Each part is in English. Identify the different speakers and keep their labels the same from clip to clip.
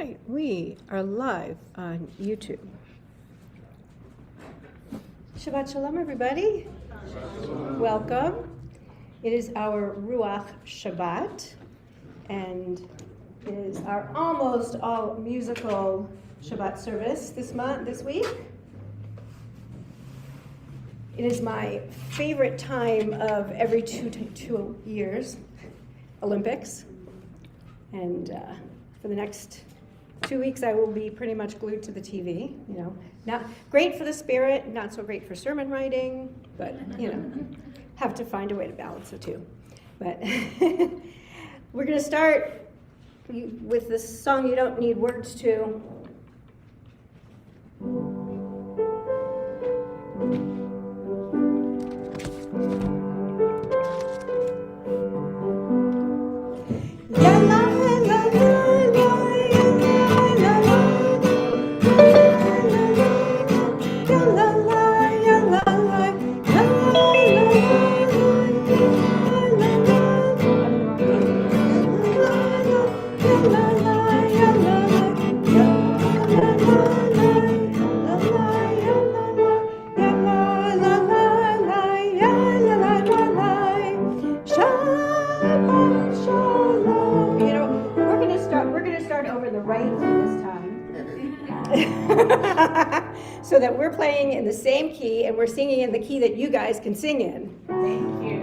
Speaker 1: right, we are live on YouTube. Shabbat Shalom, everybody. Welcome. It is our Ruach Shabbat, and it is our almost all musical Shabbat service this week. It is my favorite time of every two years, Olympics, and for the next 2 weeks I will be pretty much glued to the TV. You know, not great for the spirit, not so great for sermon writing, but you know, have to find a way to balance the two. But we're going to start with this song you don't need words to. So that we're playing in the same key and we're singing in the key that you guys can sing in. Thank you.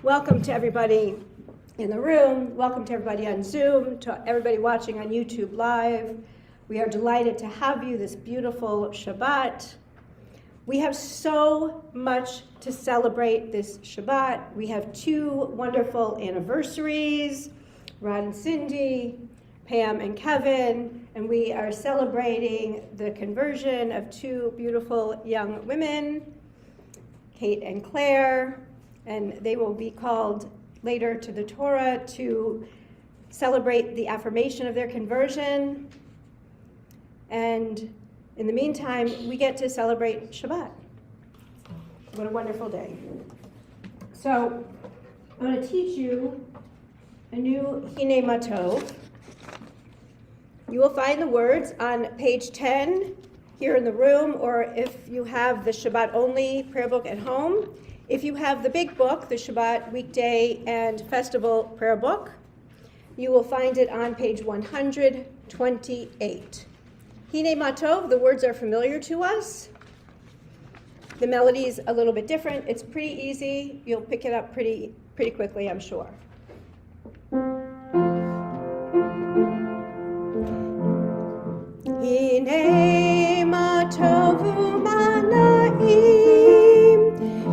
Speaker 1: Welcome to everybody in the room. Welcome to everybody on Zoom, to everybody watching on YouTube Live. We are delighted to have you this beautiful Shabbat. We have so much to celebrate this Shabbat. We have two wonderful anniversaries, Rod and Cindy, Pam and Kevin, and we are celebrating the conversion of two beautiful young women, Kate and Claire. And they will be called later to the Torah to celebrate the affirmation of their conversion. And in the meantime, we get to celebrate Shabbat. What a wonderful day. So I'm going to teach you a new Hine Matov. You will find the words on page 10 here in the room, or if you have the Shabbat only prayer book at home. If you have the big book, the Shabbat Weekday and Festival Prayer Book, you will find it on page 128. Hine Matov, the words are familiar to us. The melody is a little bit different. It's pretty easy. You'll pick it up pretty quickly, I'm sure. Hine Matov u'manaim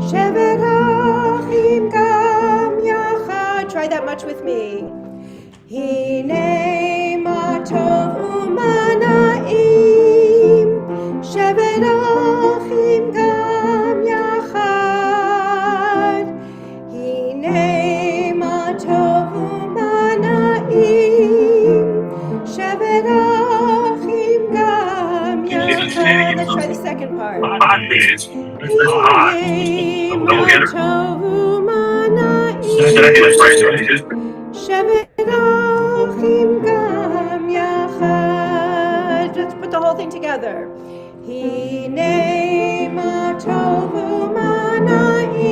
Speaker 1: Shevet Achim Gam Yachad. Try that much with me. Hine Matov u'manaim Shevet Achim Gam Yachad.
Speaker 2: It's hot. Double header. Did I hit it right? Did I hit it?
Speaker 1: Let's put the whole thing together. Hine ma tovu manaim,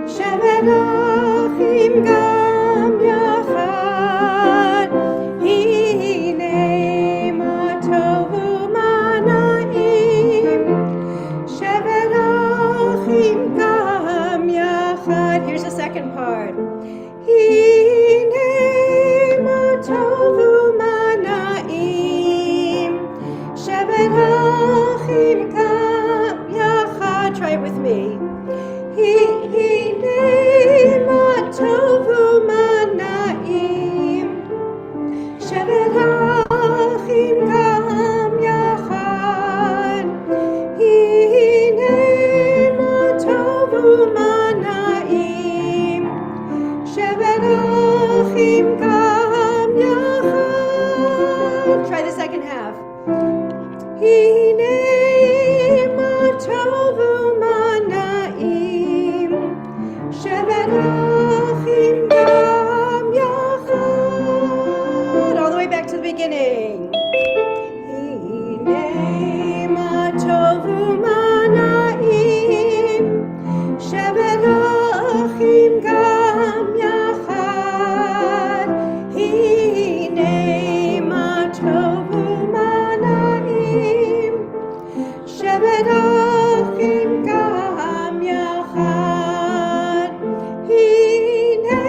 Speaker 1: shevet achim gam yachad. Hine ma tovu manaim, shevet achim gam yachad. Here's the second part. Hine ma tovu manaim, shevet achim gam yachad. Try it with me. Hine ma tovu manaim, shevet achim gam yachad. Hine ma tovu manaim, shevet achim gam yachad. Try the second half. Hine ma tovu manaim, shevet achim gam yachad. All the way back to the beginning. Hine ma tovu manaim, shevet achim gam yachad. Hine ma tovu manaim, shevet achim gam yachad. Hine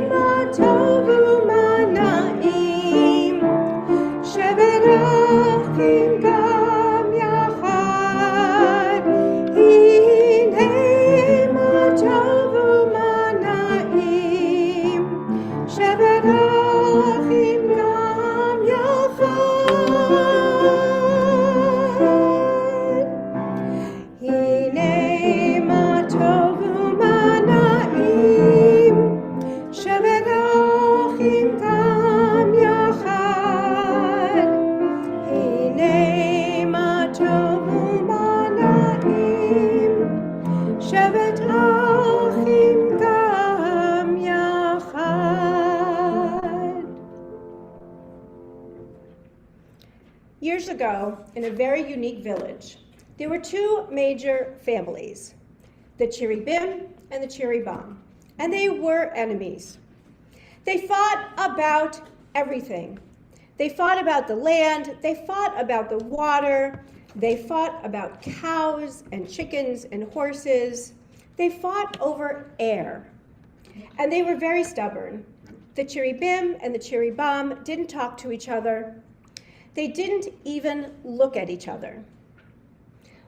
Speaker 1: ma tovu manaim, shevet achim gam yachad. Hine ma tovu manaim, shevet achim gam yachad. Hine ma tovu manaim, shevet achim gam yachad. Hine ma tovu manaim, shevet achim gam yachad. Years ago, in a very unique village, there were two major families, the Cherubim and the Cherubim, and they were enemies. They fought about everything. They fought about the land, they fought about the water, they fought about cows and chickens and horses. They fought over air, and they were very stubborn. The Cherubim and the Cherubim didn't talk to each other. They didn't even look at each other.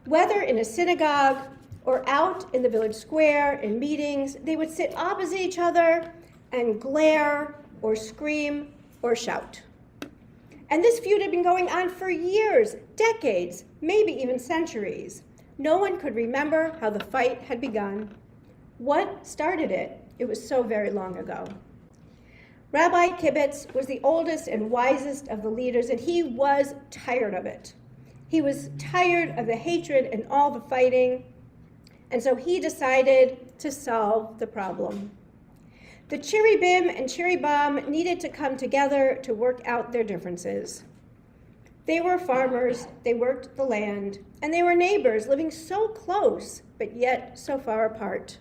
Speaker 1: Whether in a synagogue or out in the village square in meetings, they would sit opposite each other and glare or scream or shout. And this feud had been going on for years, decades, maybe even centuries. No one could remember how the fight had begun. What started it? It was so very long ago. Rabbi Kibbutz was the oldest and wisest of the leaders, and he was tired of it. He was tired of the hatred and all the fighting, and so he decided to solve the problem. The Cherubim and Cherubim needed to come together to work out their differences. They were farmers, they worked the land, and they were neighbors living so close, but yet so far apart.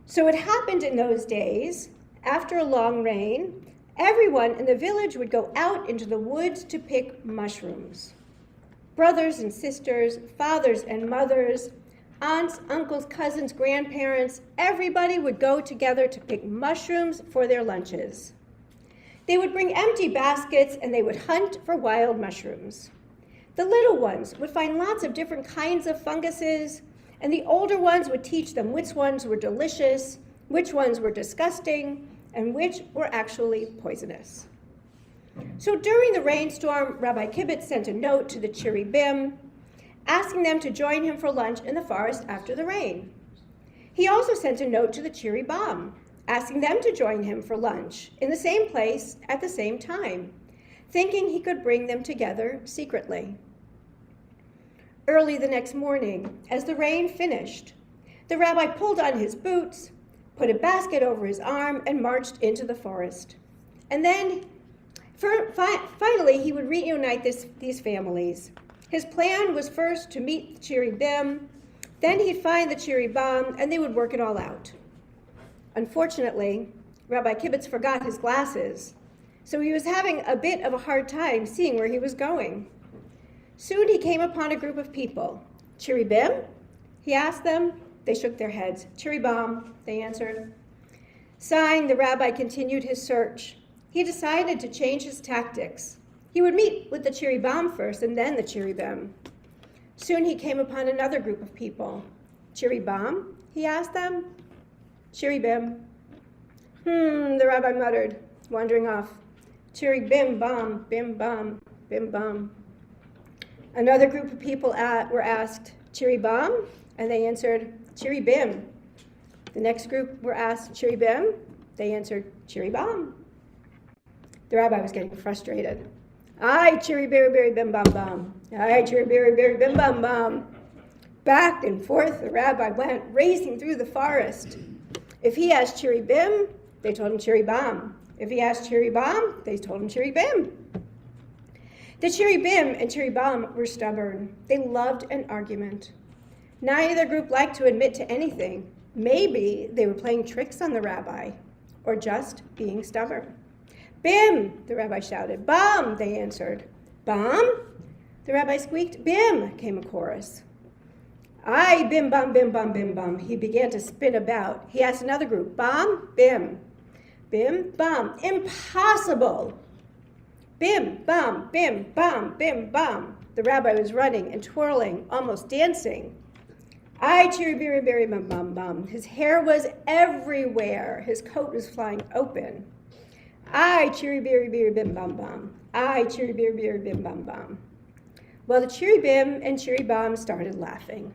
Speaker 1: So it happened in those days, after a long rain, everyone in the village would go out into the woods to pick mushrooms. Brothers and sisters, fathers and mothers, aunts, uncles, cousins, grandparents, everybody would go together to pick mushrooms for their lunches. They would bring empty baskets and they would hunt for wild mushrooms. The little ones would find lots of different kinds of funguses, and the older ones would teach them which ones were delicious, which ones were disgusting, and which were actually poisonous. So during the rainstorm, Rabbi Kibbutz sent a note to the Cherubim, asking them to join him for lunch in the forest after the rain. He also sent a note to the Cherubim, asking them to join him for lunch in the same place at the same time, thinking he could bring them together secretly. Early the next morning, as the rain finished, the rabbi pulled on his boots, put a basket over his arm, and marched into the forest. And then, finally, he would reunite these families. His plan was first to meet the cherubim, then he'd find the cherubim, and they would work it all out. Unfortunately, Rabbi Kibitz forgot his glasses, so he was having a bit of a hard time seeing where he was going. Soon he came upon a group of people. Cherubim? He asked them. They shook their heads. Cherubim, they answered. Sighing, the rabbi continued his search. He decided to change his tactics. He would meet with the cherubim first and then the cherubim. Soon he came upon another group of people. Cherubim? He asked them. Cherubim. The rabbi muttered, wandering off. Cherubim, bam, bim, bam, bim, bam. Another group of people were asked, cherubim? And they answered, cherubim. The next group were asked, cherubim? They answered, cherubim. The rabbi was getting frustrated. Aye, cherubim, bim, bam, bam. Aye, cherubim, bim, bam, bam. Back and forth the rabbi went, racing through the forest. If he asked cherubim, they told him cherubim. If he asked cherubim, they told him cherubim. The cherubim and cherubim were stubborn. They loved an argument. Neither group liked to admit to anything. Maybe they were playing tricks on the rabbi, or just being stubborn. Bim, the rabbi shouted. Bam, they answered. Bam? The rabbi squeaked. Bim, came a chorus. Aye, bim, bam, bim, bam, bim, bam. He began to spin about. He asked another group. Bam, bim. Bim, bam. Impossible. Bim, bam, bim, bam, bim, bam. The rabbi was running and twirling, almost dancing. Aye, chiribiri, biri, bum, bum, bum. His hair was everywhere. His coat was flying open. Aye, chiribiri, biri, bim, bum, bum. Aye, chiribiri, biri, bim, bum, bum. Well, the cherubim and cherubim started laughing.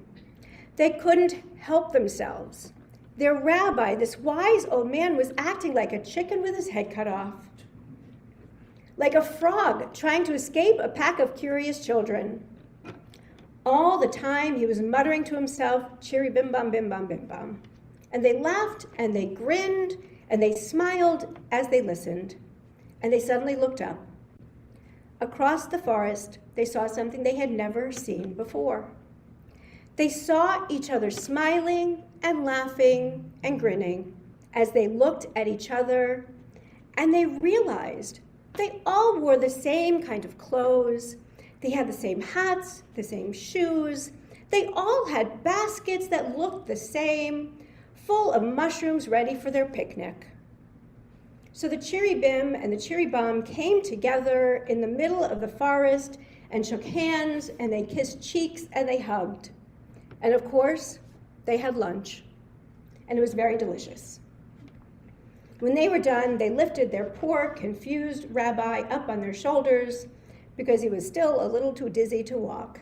Speaker 1: They couldn't help themselves. Their rabbi, this wise old man, was acting like a chicken with his head cut off. Like a frog trying to escape a pack of curious children. All the time he was muttering to himself, cherubim, bum, bim, bum, bim, bum. And they laughed and they grinned and they smiled as they listened. And they suddenly looked up. Across the forest, they saw something they had never seen before. They saw each other smiling and laughing and grinning as they looked at each other, and they realized they all wore the same kind of clothes. They had the same hats, the same shoes. They all had baskets that looked the same, full of mushrooms ready for their picnic. So the cherubim and the cherubim came together in the middle of the forest and shook hands, and they kissed cheeks, and they hugged. And of course, they had lunch, and it was very delicious. When they were done, they lifted their poor, confused rabbi up on their shoulders because he was still a little too dizzy to walk.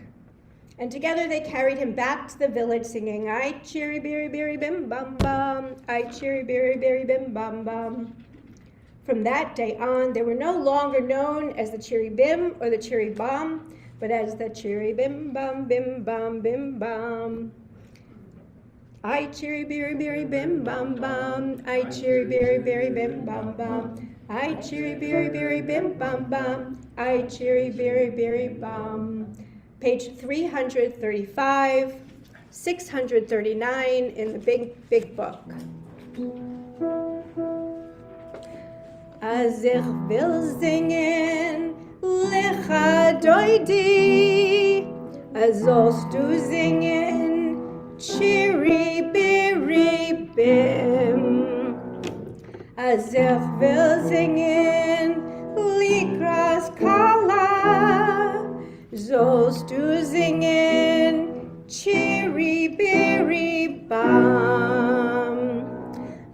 Speaker 1: And together they carried him back to the village singing, "Ay, cheery, berry, berry, bim, bum, bum. Ay, cheery, berry, berry, bim, bum, bum." From that day on, they were no longer known as the cherubim or the cherubim, but as the cherubim, bum, bim, bum, bim, bum. Ay, cherry, berry, berry, bim, bum, bum. Ay, cherry, berry, berry, bim, bum, bum. Ay, cherry, berry, berry, bim, bum, bum. Ay, cherry, berry, berry, bum. Page 335, 639 in the big book. As ich will singen, lecha doidi, as sollst du singen, chiri biri bim. As ich will singen, likras kala, sollst du singen, chiri biri bam.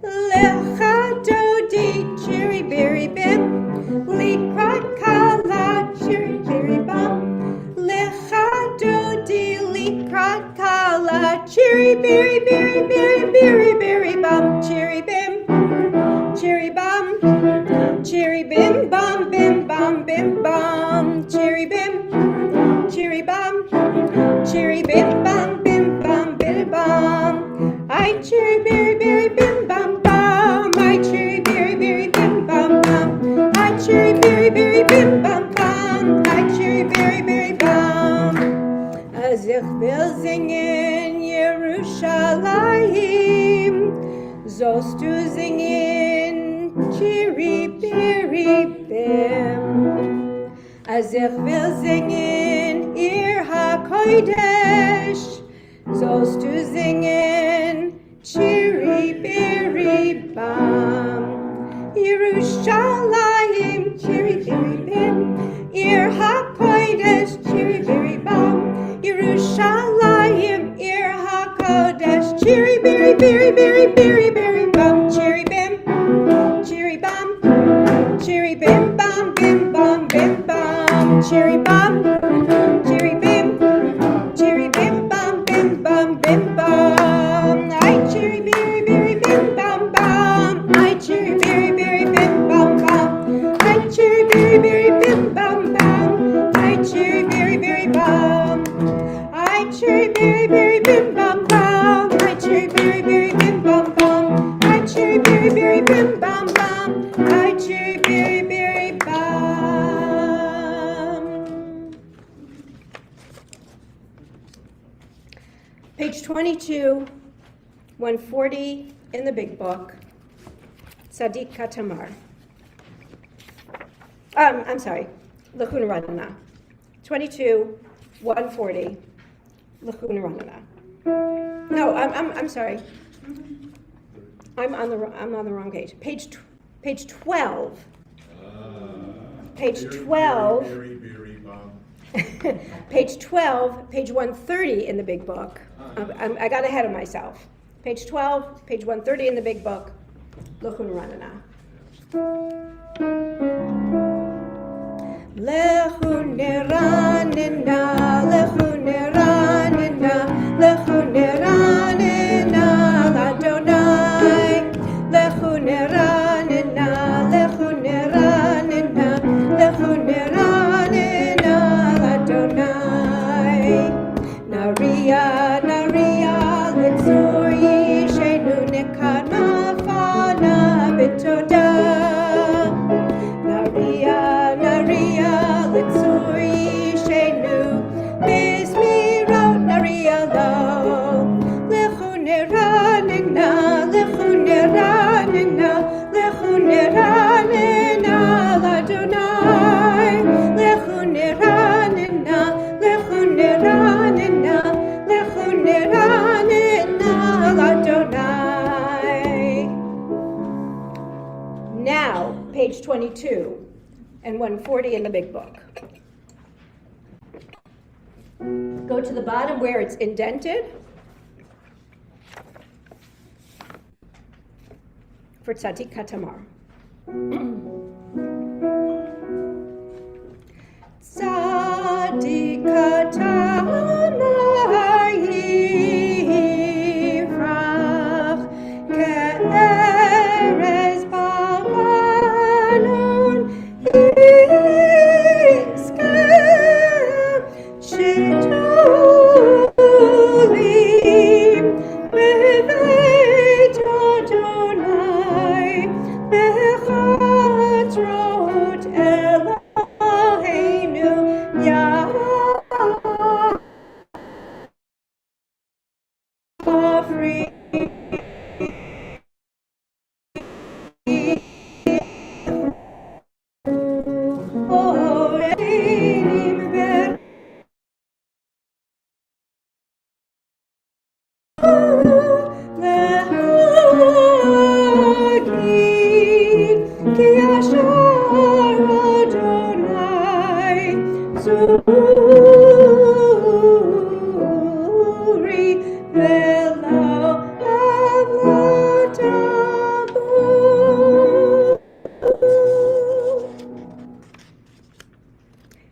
Speaker 1: Lecha dodi, chiri biri bim, likrat kala, chiri biri bam. Lecha dodi, likrat kala, chiri biri biri biri biri biri bam, chiri bim, chiri bam, chiri bim bam bim bam bim bam, chiri bim, chiri bam, chiri cherry berry bim bam bam. I cherry berry berry bim bam bam. I cherry berry berry bim bam bam. I cherry berry berry bam. As ich will singen Yerushalayim, sollst du singen cherry berry bim. As ich will singen Ir HaKodesh, sollst du singen cherry berry bam. Yerushalayim, cherry berry bim. Ir HaKodesh, cherry berry bam. Yerushalayim, Ir HaKodesh, cherry berry berry berry berry berry bam. Cherry bim, cherry bam, cherry bim bam bim bam bim bam. Cherry bam, cherry bim, cherry bim bam bim bam bim bam. I cherry berry berry bim bam bam. I cherry berry berry bim bam bam. I cherry berry berry bim bam bam. I cherry berry berry bam. I cherry berry berry bim bam bam. I cherry berry berry bim bam bam. I cherry berry berry bim bam bam. I cherry berry berry bam. Page 22, 140 in the big book. Sadiq Katamar. I'm sorry, Lachun Ranana. 22, 140, Lachun Ranana. No, I'm sorry. I'm on the wrong page. Page 12. Page 12. Page 12, page 130 in the big book. I got ahead of myself. Page 12, page 130 in the big book. Lachun Ranana. Lechun Ranana, Lechun Ranana, Lechun Ranana, Adonai. Lechun Ranana, Lechun Ranana, Lechun Ranana, Adonai. Naria, Naria, Litzuri, Shenu Nekana, Fana, Bitoda. Naria, Naria, Litzuri, Shenu, Bismirot, Naria, Lo. Lechun Ranana, Lechun Ranana, Lechun Ranana, Adonai. Lechun Ranana, Lechun Ranana, Lechun Ranana, Adonai. Now, page 22 and 140 in the big book. Go to the bottom where it's indented for Tzadik Katamar. Tzadik Katamar yifrach ke'erez ba'alon yizkeh shetulim beveit Adonai bechatzrot Eloheinu Yafri.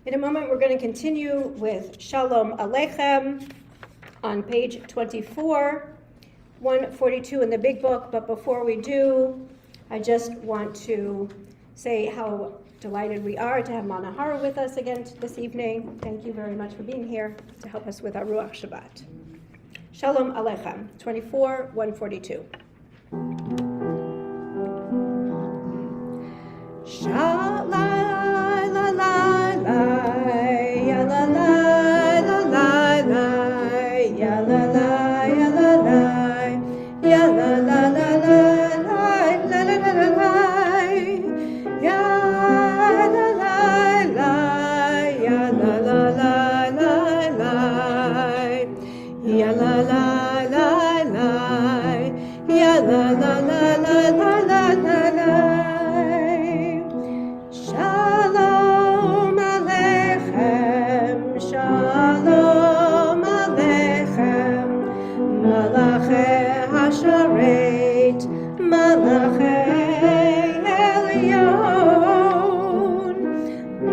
Speaker 1: In a moment, we're going to continue with Shalom Aleichem on page 24, 142 in the big book. But before we do, I just want to say how delighted we are to have Manahara with us again this evening. Thank you very much for being here to help us with our Ruach Shabbat. Shalom Aleichem, 24, 142. Shalai la la la, ya la la la la la, ya la la ya la la, ya la la la la la la la la la, ya la la la, ya la la la la la, ya la la la la, ya la la la la la la la. Shalom Aleichem, Shalom Aleichem, Malachei Hasharet, Malachei Elyon,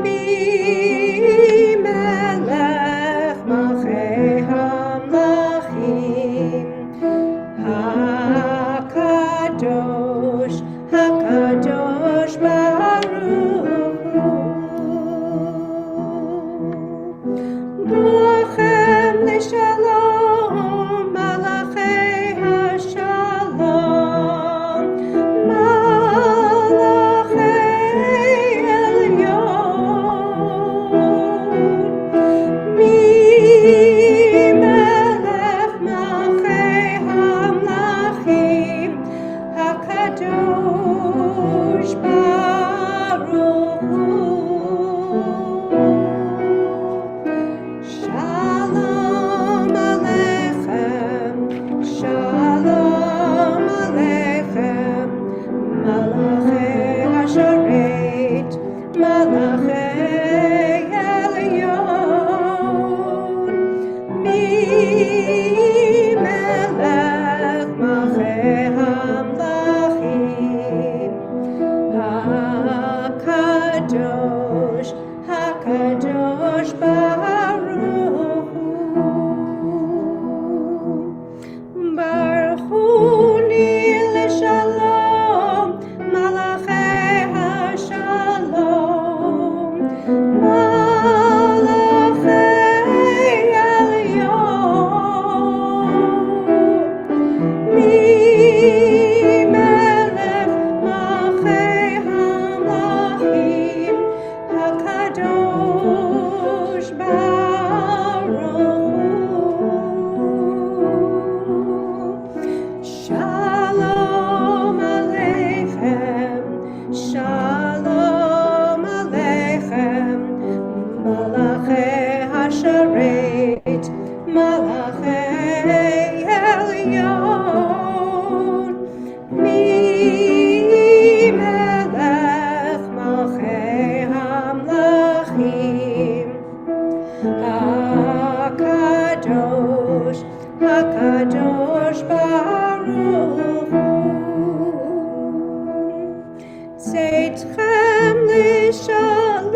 Speaker 1: Mi Melech Malchei Hamlachim, HaKadosh, HaKadosh Baruch Hu. Brachem L'Shalom, Malachei HaShalom, Malachei Elyon, Mi Melech Malchei Hamlachim, HaKadosh Baruch Hu. Shalom Aleichem, Shalom Aleichem, Malachei Hasharet, Malachei Elyon, Mi Melech Malchei Hamlachim, HaKadosh, HaKadosh Baruch Hu. Baruchuni L'Shalom, Malachei HaShalom, Malachei Elyon, Mi Melech Malchei Hamlachim, HaKadosh Baruch Hu. Shalom Aleichem, Shalom Aleichem, Malachei Hasharet, Malachei Elyon, Mi Melech Malchei Hamlachim, HaKadosh, HaKadosh Baruch Hu. Tzedchem L'Shalom,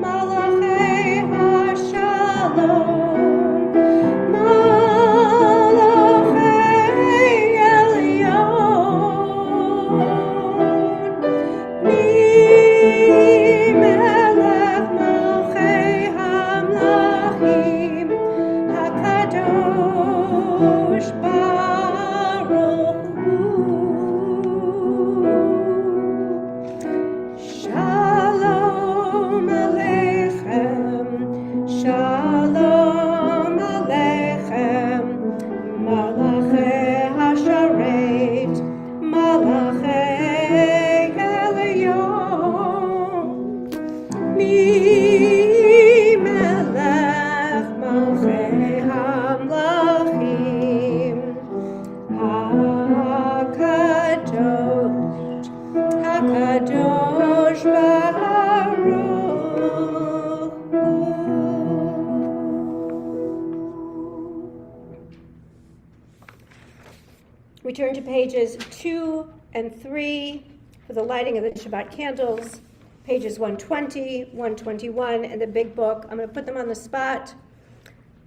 Speaker 1: Malachei HaShalom, Malachei Elyon, Mi Melech Malchei Hamlachim, HaKadosh Baruch Hu. Shalom Aleichem, Shalom Aleichem, Malachei Hasharet, Malachei Elyon, Mi Melech Malchei Hamlachim, HaKadosh, HaKadosh Baruch Hu. We turn to pages 2 and 3 for the lighting of the Shabbat candles, pages 120, 121, and the big book. I'm going to put them on the spot.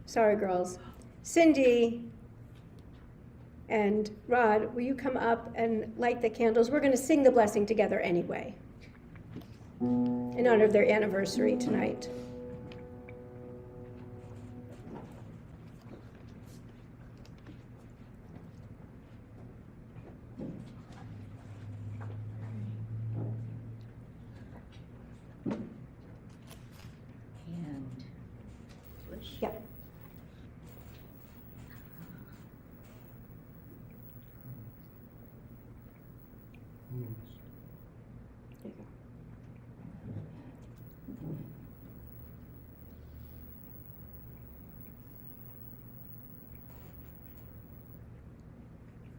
Speaker 1: Sorry, girls. Cindy and Rod, will you come up and light the candles? We're going to sing the blessing together anyway, in honor of their anniversary tonight. you go.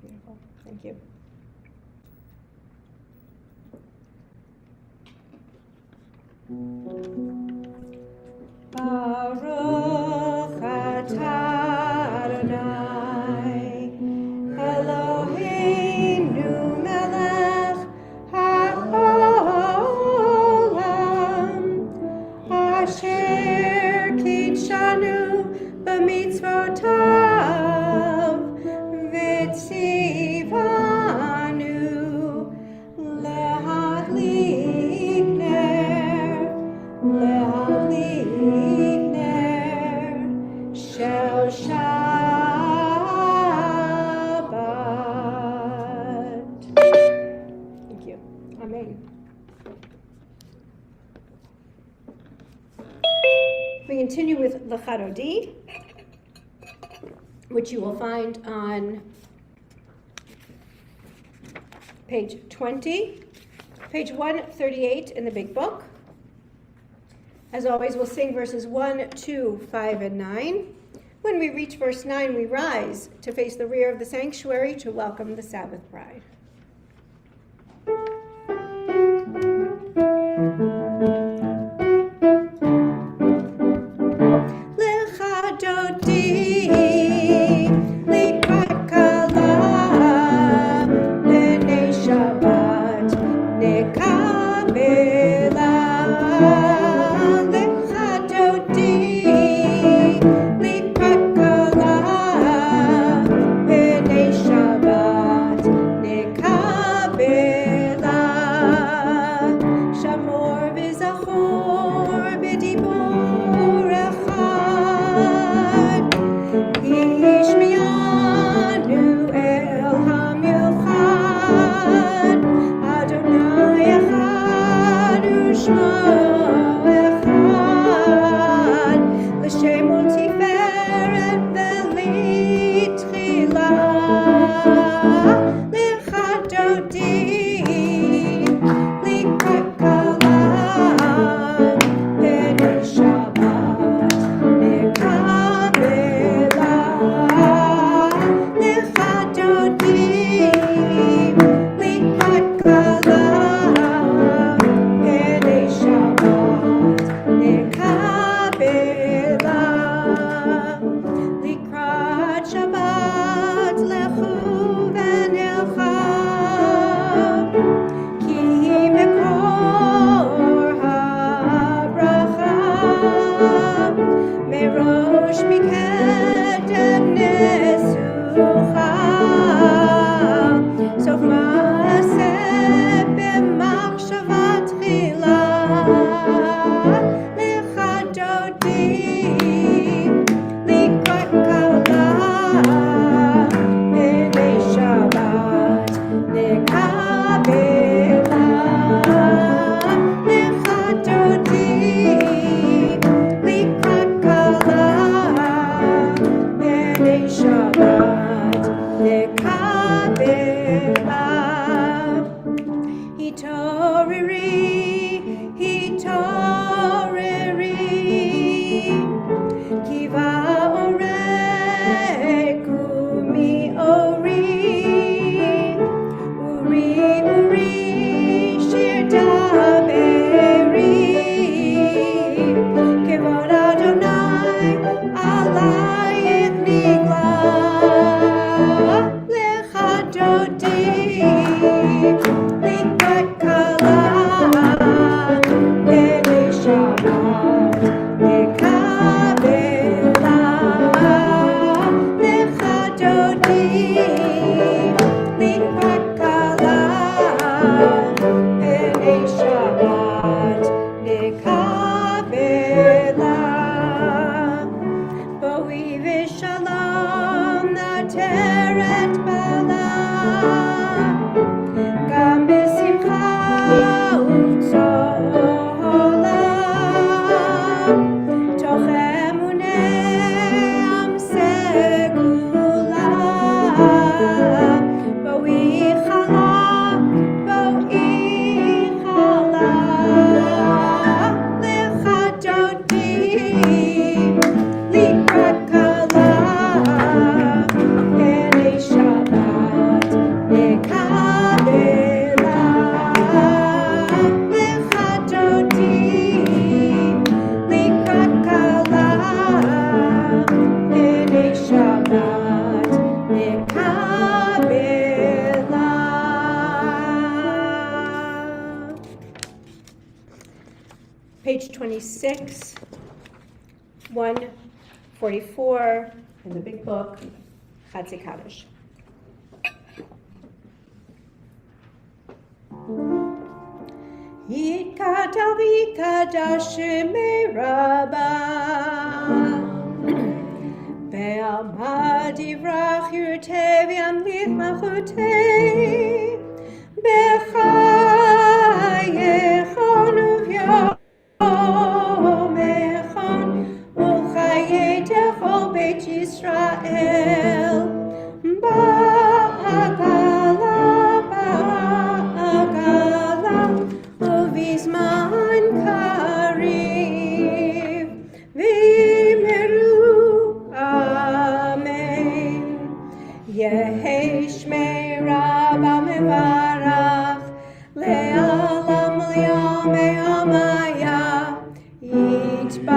Speaker 1: Beautiful. Thank you. Baruch atah Adonai Eloheinu melech haolam asher kitshanu b'mitzvotav v'tzivanu להדליק נר של Shabbat. Thank you. Amen. We continue with L'Charodi, which you will find on page 20, page 138 in the Big Book. As always, we'll sing verses 1, 2, 5, and 9. When we reach verse 9, we rise to face the rear of the sanctuary to welcome the Sabbath bride. Torah 26, 144 in the big book, Chatzi Kaddish. Yitkadav yitkadash shemei Rabbah Ve'amad yivrach yurtei v'yamlich malchutei B'chayechon u'vyomechon u'chayei techol Beit Yisrael Ba'agala Uvizman Kariv Vimeru Amen Yehi Shmei Rabba Mevarach Le'alam Li'amei Amaya Yitbarach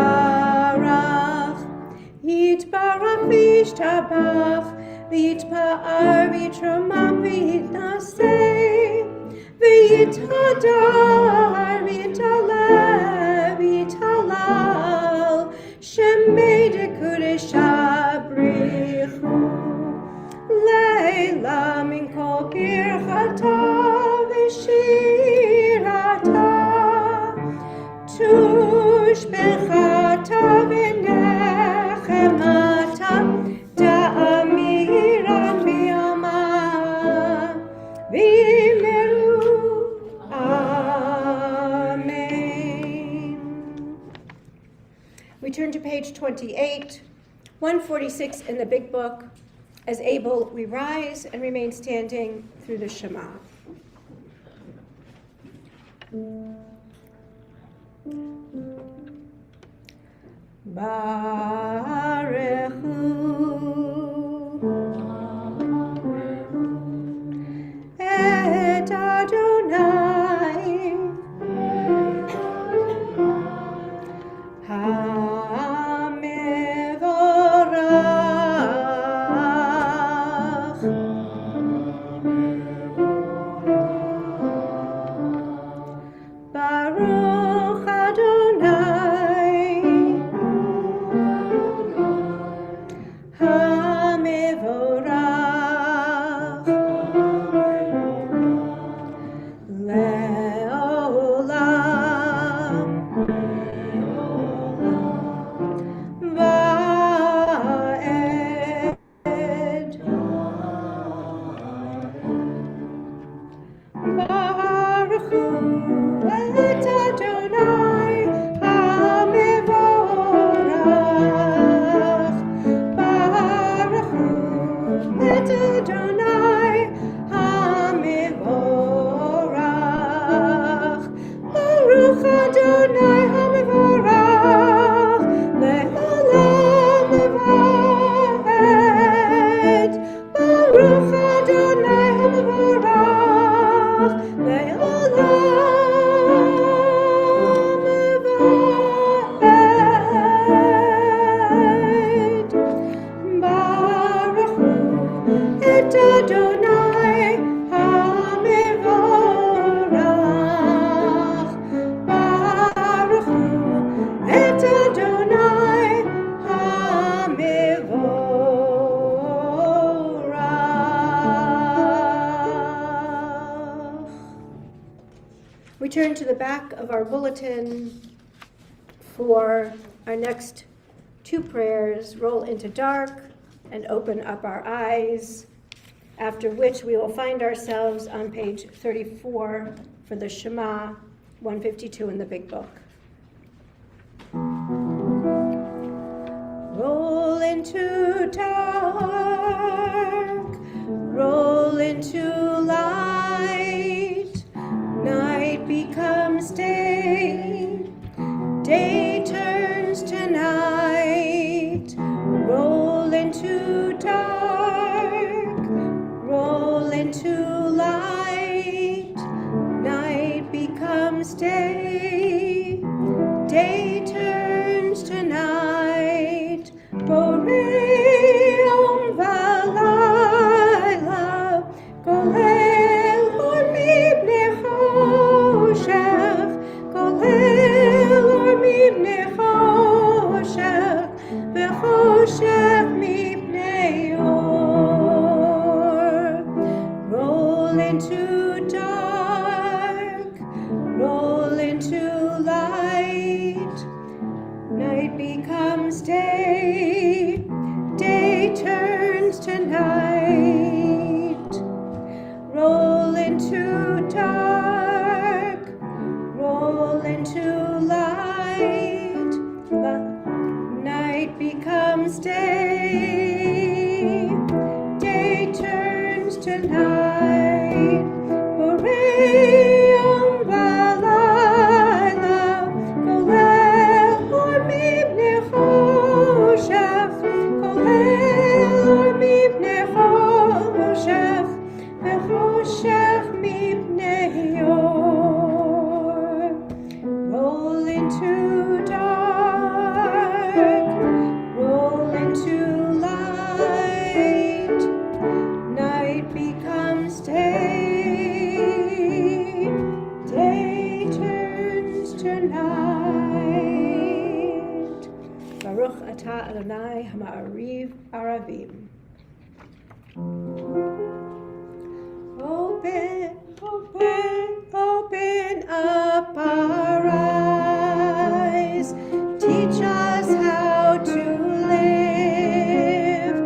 Speaker 1: Yitbarach V'yishtabach V'yitpa'ar V'yitramam V'yitnaseh V'yitadar, v'yitalal, shemei dekudesh abrichu, leila min kol birchata v'shirata, tushbechata v'nechemata, da'amiran v'yamah, v'meru. Amen. We turn to page 28, 146 in the big book. As able, we rise and remain standing through the Shema. Baruch et Adonai HaMevorach Baruch Adonai HaMevorach Le'olam Va'ed Baruch Hu et Adonai HaMevorach Baruch Hu et Adonai HaMevorach Baruch Adonai HaMevorach Le'olam Va'ed Baruch Adonai HaMevorach Le'olam Va'ed Baruch Hu et Adonai HaMevorach Baruch Hu et Adonai HaMevorach. We turn to the back of our bulletin for our next two prayers, roll into dark and open up our eyes, after which we will find ourselves on page 34 for the Shema, 152 in the big book. Roll into dark, roll into light, night becomes day, day turns to night. Roll into dark, roll into light, night becomes day, day turns to night. Boreum valayla, kolel or mibne choshech, kolel or mibne roll into dark, roll into light. Night becomes day, day turns to night. Roll into dark, roll into light. Night becomes day, day turns to night. Boreum balayla, kolel or mibne choshech, kolel or mibne choshech, vechoshech mibne yor. Roll into dark, roll into light. Night becomes day, day turns to night. Baruch atah Adonai ha'ma'ariv aravim. Open, open, open up our eyes. Teach us how to live.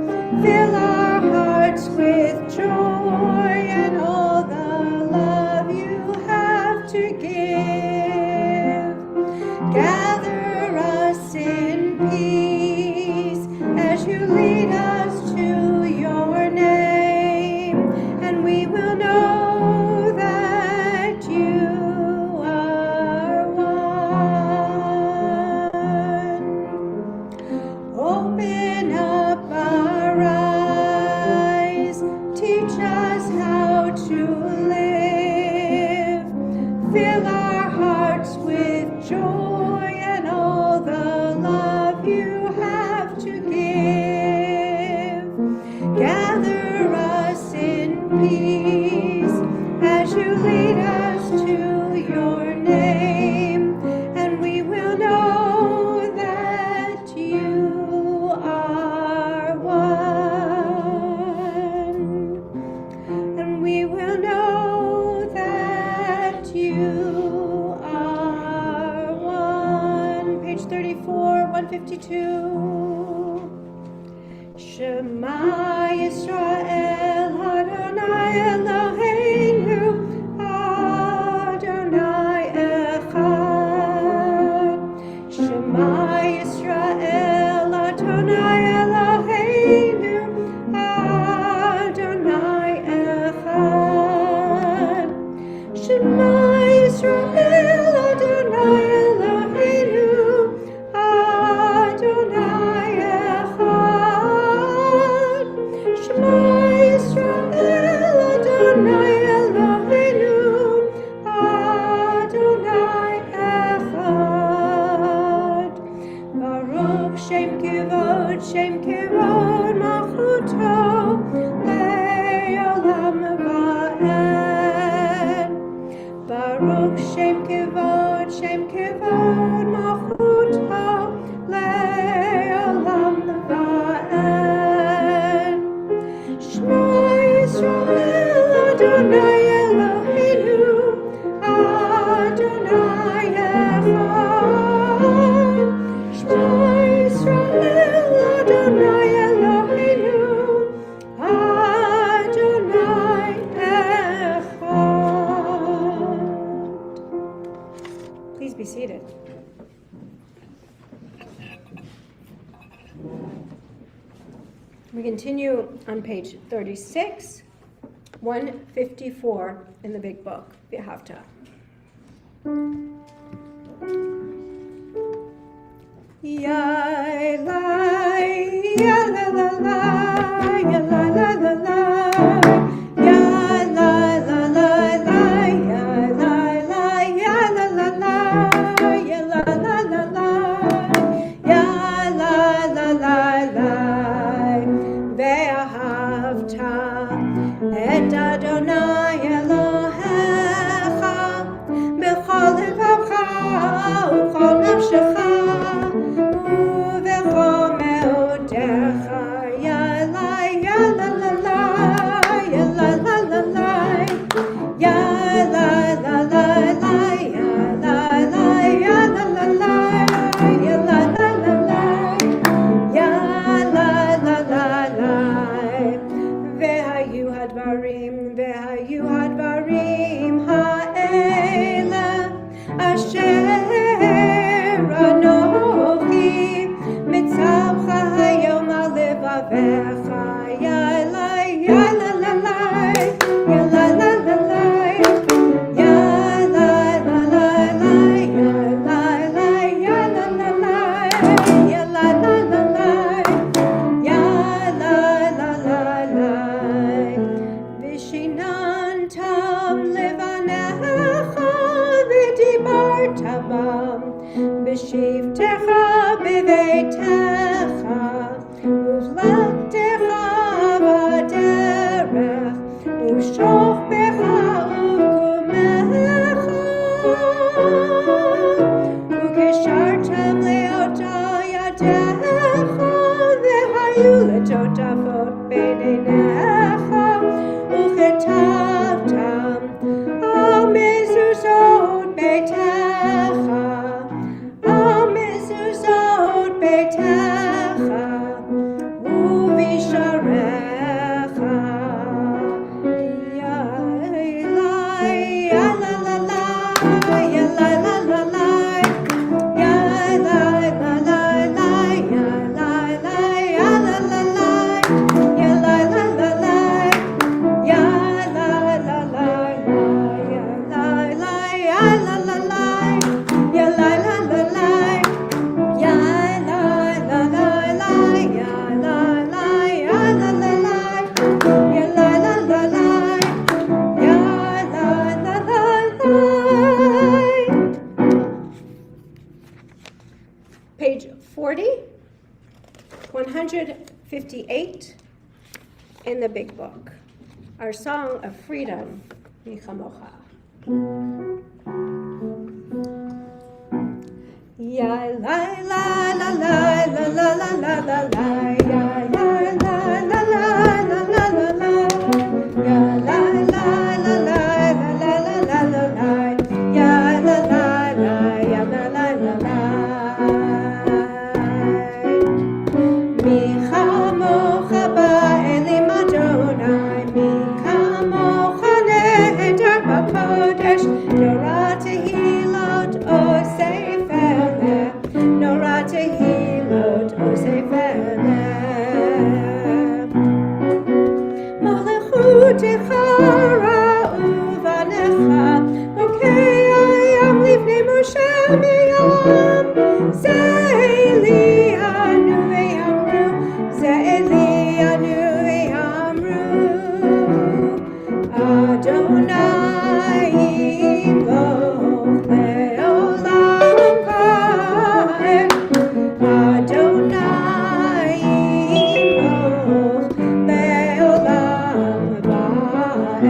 Speaker 1: Fill our hearts with joy and all the love you have to give. Gather us in peace as you lead us to your name, and we will know that you are one. Open up our eyes, teach us how to live. Fill our hearts with joy and all the love you have to give. Gather us in peace as you lead us to your name, and we will know that you are one. And we will know that you are one. Page 34, 152. Shema Yisrael, Adonai Eloheinu, Adonai Echad. Shema Yisrael, Adonai Eloheinu, Adonai Echad. Shema Yisrael, Adonai Eloheinu, Adonai Echad. Shema Yisrael, Adonai Eloheinu, Adonai Echad. Baruch Shem Kivod, Shem Kivod, Malchuto, Le'olam va'ed. Baruch Shem Kivod, Shem Kivod, Malchuto, Le'olam va'ed. Shema Yisrael, Adonai Eloheinu, Adonai Echad. Shema Yisrael, Adonai Eloheinu, Adonai Echad. Please be seated. We continue on page 36, 154 in the big book, V'ahavta. Ya la ya la la la ya la la la la ya la la la la ya la la ya la la la ya la la la la ya la la la la Ve'ahavta et Adonai Elohecha b'chol levacha u'chol nafshecha u'v'chol me'odecha ya la la la ya la la la la לבניך ודיברת בם בשבתך בביתך ובלכתך בדרך ובשוכבך ובקומך וקשרתם לאותה ידיך והיו לטוטפות בין עיניך וכתבתם על מזוזות ביתך ובשעריך Page 40, 158 in the big book. Our song of freedom, Nichamocha. Ya la la la la la la la la la la ya la la la la la la la la ya la la la la la la la la la ya la la la ya la la la la mi chamocha ba'elim Adonai mi chamocha nehedar b'kodesh norah tehilot osei feleh norah tehilot osei feleh malechutecha ra'u v'necha okei ayam livnei Moshe miyam ze'eli anu ve'amru ze'eli anu ve'amru Adonai yimloch le'olam kaed Adonai yimloch le'olam vaed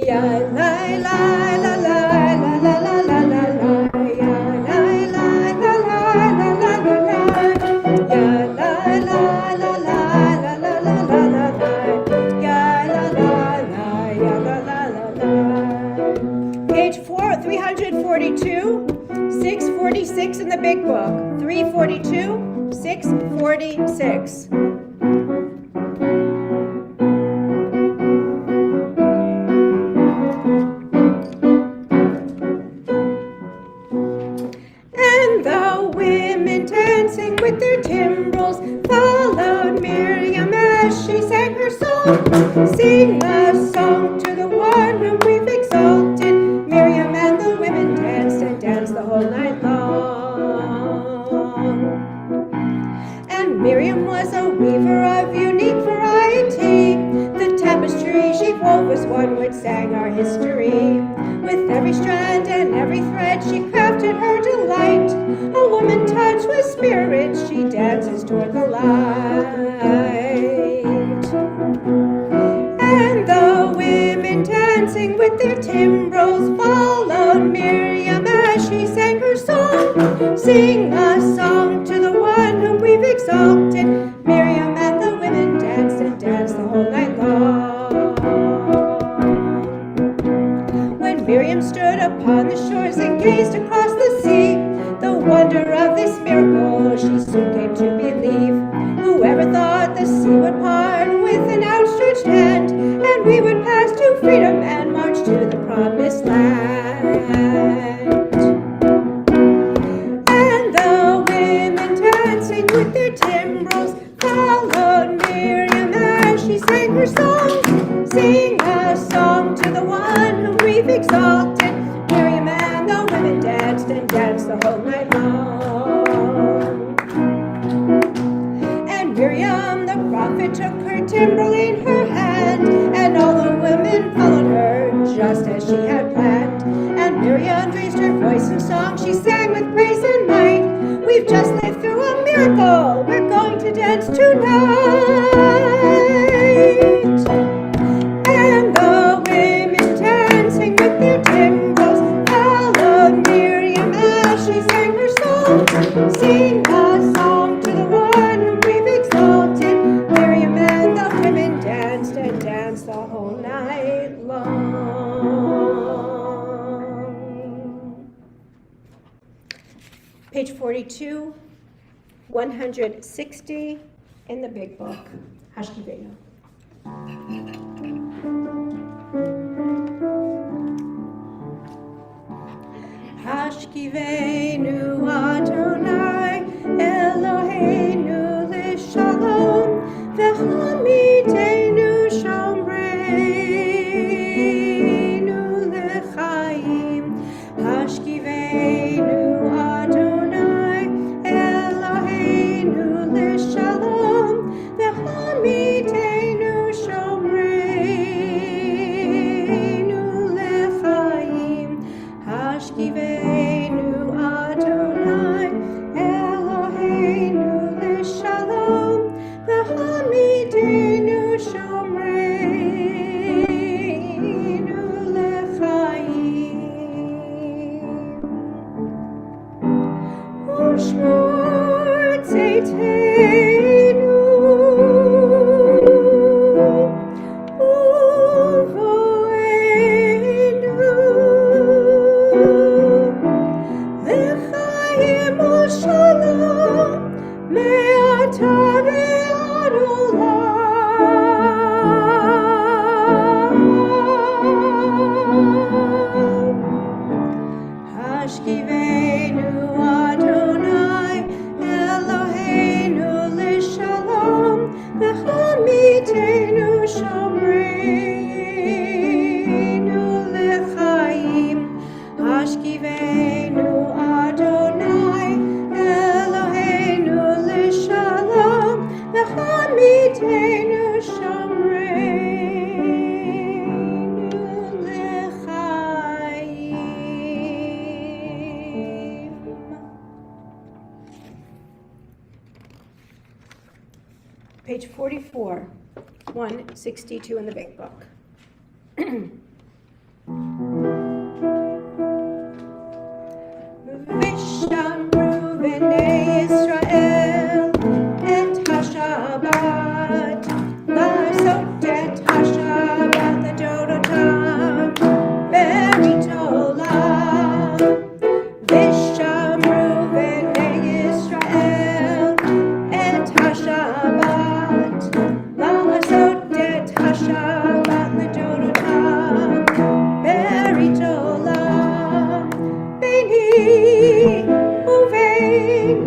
Speaker 1: Ya la la la la la la la la la la ya la la la la la la la la ya la la la la la la la la la ya la la la ya la la la la Page 342, 646 in the big book. 342, 646. And the women dancing with their timbrels followed Miriam as she sang her song. Sing a song to the one whom we've exalted. Miriam and the women danced and danced the whole night long. And Miriam was a weaver of unique variety. The tapestry she wove was one which sang our history. With every strand and every thread she crafted her delight. A woman touched with spirit, she dances toward the light. And the women dancing with their timbrels followed Miriam as she sang her song. Sing a song to the one whom we've exalted. Miriam and the women danced and danced the whole night long. When Miriam stood upon the shores and gazed across the sea, the wonder of this miracle she soon came to believe. Whoever thought the sea would part with an outstretched hand, and we would pass to freedom and march to the promised land. And the women dancing with their timbrels followed Miriam as she sang her song. Sing a song to the one whom we've exalted. Miriam and the women danced and danced the whole night long. And Miriam the prophet took her timbrel in her hand. us tonight. And the women dancing with their timbrels followed Miriam as she sang her song. Sing a song to the one whom we've exalted. Miriam and the women danced and danced the whole night long. Page 42, 160 in the big book. Hashkivenu. Hashkivenu Adonai Eloheinu l'shalom v'hamidenu shomreinu l'chaim. Hashkivenu Adonai Eloheinu l'shalom v'hamidenu shomreinu l'chaim. Hashkivenu Adonai Eloheinu l'shalom v'hamidenu shomreinu l'chaim. Ushmor tzeiteinu l'chaim u'shalom me'ata ve'ad olam. Hashkivenu Adonai Eloheinu l'shalom v'hamidenu shomreinu l'chaim. Hashkivenu Adonai Eloheinu l'shalom v'hamidenu shomreinu l'chaim. Page 44, 162 in the big book. V'shamru b'nei Yisrael et HaShabbat לעשות את השבת לדורותם ברית עולם. ושמרו בני ישראל את השבת לעשות את השבת לדורותם ברית עולם. ביני ובין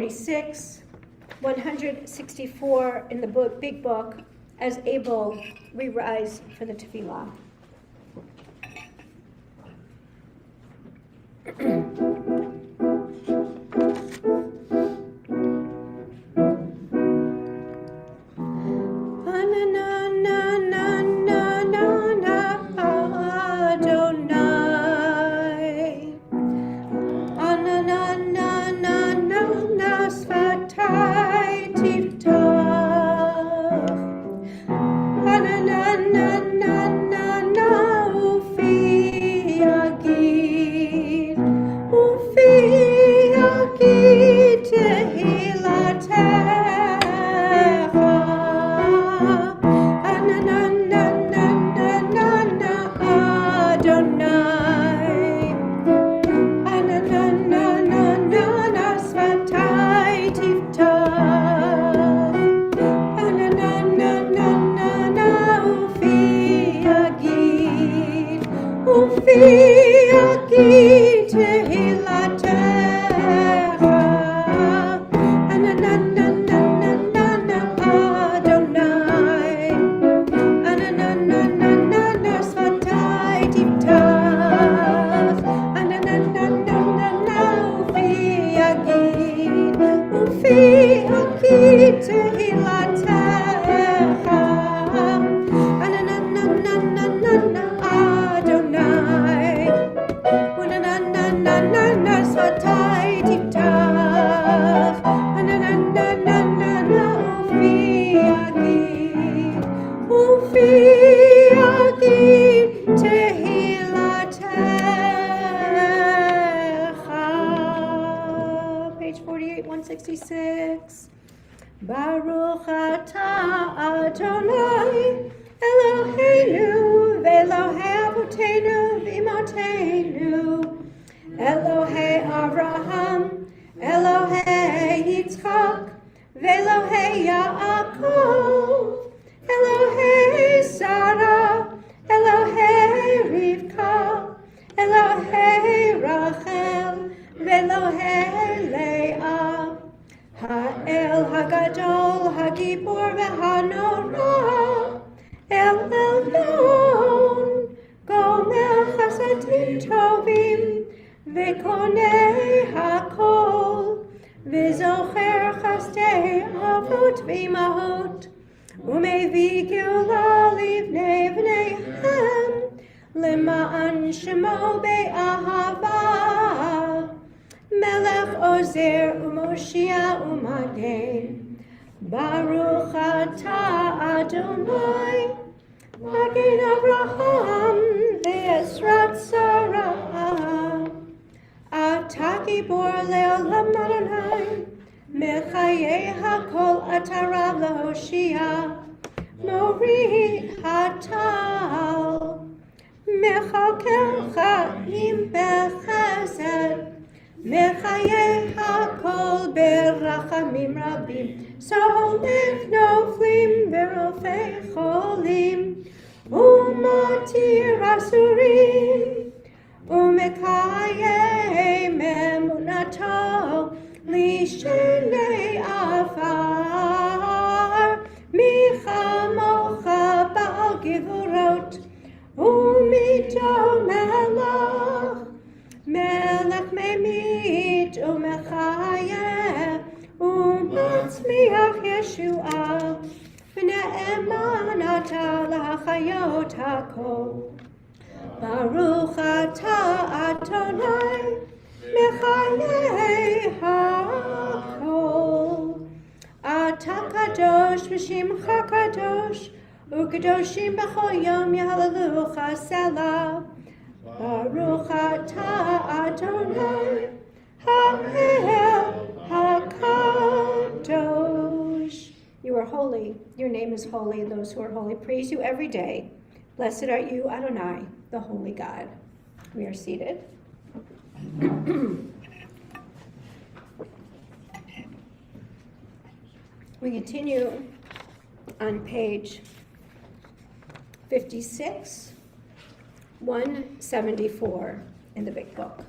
Speaker 1: 46, 164 in the book, big book, as Abel, we rise for the tefillah. Page 48, 166. Baruch atah Adonai Eloheinu v'Elohei Avotenu v'Imotenu Elohei Avraham Elohei Yitzchak v'Elohei Yaakov Elohei Sarah Elohei Rivka Elohei Rachel v'Elohei Leah Ha'el Hagadol Hagibor v'Hanora El Elyon Gomel Chasadim Tovim V'Konei Hakol V'Zocher Chasdei Avot V'Imahot U'Mevi Geula Livnei V'neihem Lema'an Shemo Be'ahava Melech Ozer U'Moshia U'Magen Baruch atah Adonai Magen Avraham Ve'ezrat Sarah Atah Gibor Le'olam Adonai Mechayei HaKol Atah Rav Lehoshia Mori Hatal Mechakel Chaim Bechesed Mechayei HaKol Berachamim Rabim Solech Noflim Berofei Cholim Umatir Asurim Umekayei Memunato Lishenei Afar Michamocha Baal Givurot Umito Melach Melech Memit Umechayeh Umatzmiach Yeshua V'ne'eman atah l'hachayot hakol Baruch atah Adonai Mechayei hakol Atah kadosh v'shimcha kadosh U'kadoshim b'chol yom yahalelucha selah Baruch atah Adonai Ha'el HaKadosh. You are holy. Your name is holy. Those who are holy praise you every day. Blessed are you, Adonai, the holy God. We are seated. We continue on page 56, 174 in the big book.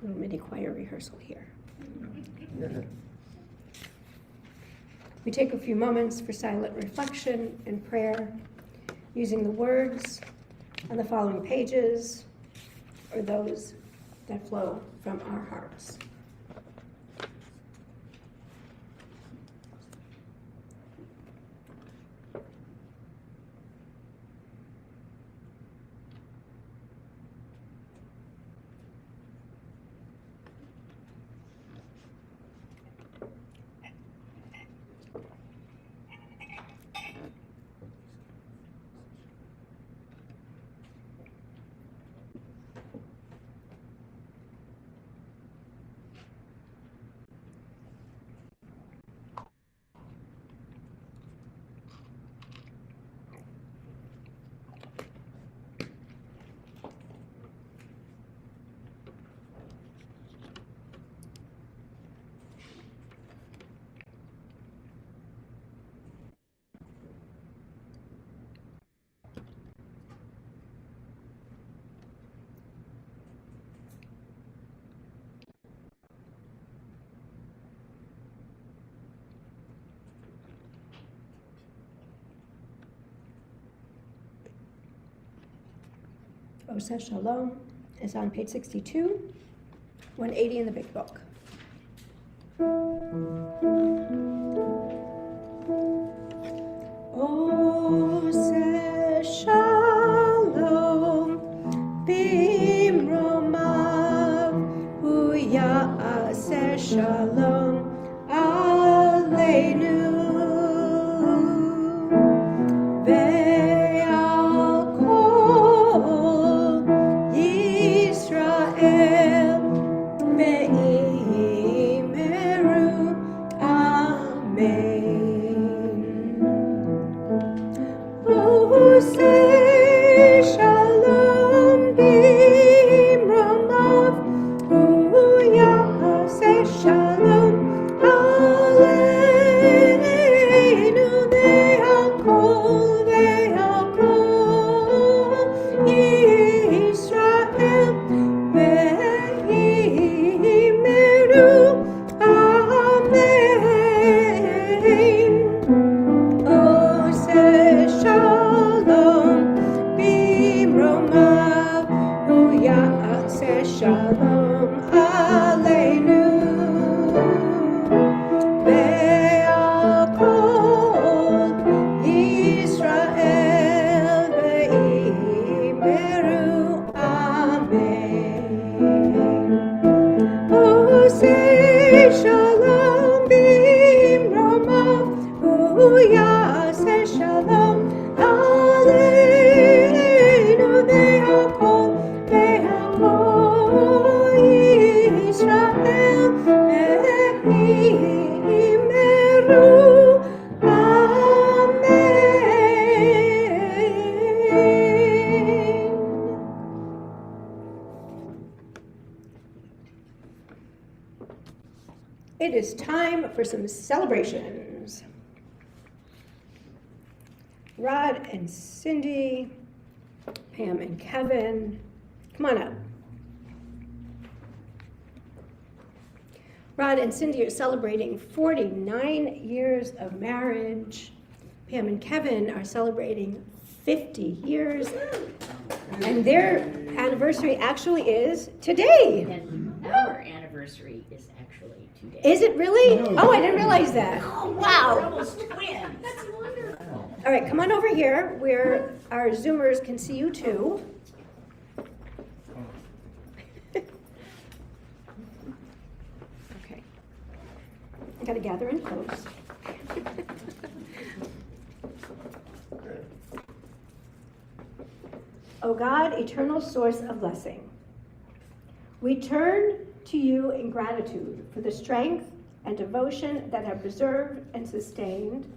Speaker 1: Little mini choir rehearsal here. We take a few moments for silent reflection and prayer using the words on the following pages or those that flow from our hearts. Oseh Shalom is on page 62, 180 in the big book. Oseh Shalom bimromav hu ya'aseh shalom aleinu. It is time for some celebrations. Rod and Cindy, Pam and Kevin, come on up. Rod and Cindy are celebrating 49 years of marriage. Pam and Kevin are celebrating 50 years. And their anniversary actually is today.
Speaker 3: And our anniversary is actually today.
Speaker 1: Is it really? Oh, I didn't realize that.
Speaker 3: Oh,
Speaker 1: Wow.
Speaker 3: We're almost twins. That's wonderful.
Speaker 1: All right, come on over here where our Zoomers can see you too. Okay. I gotta gather in close. O God, eternal source of blessing, we turn to you in gratitude for the strength and devotion that have preserved and sustained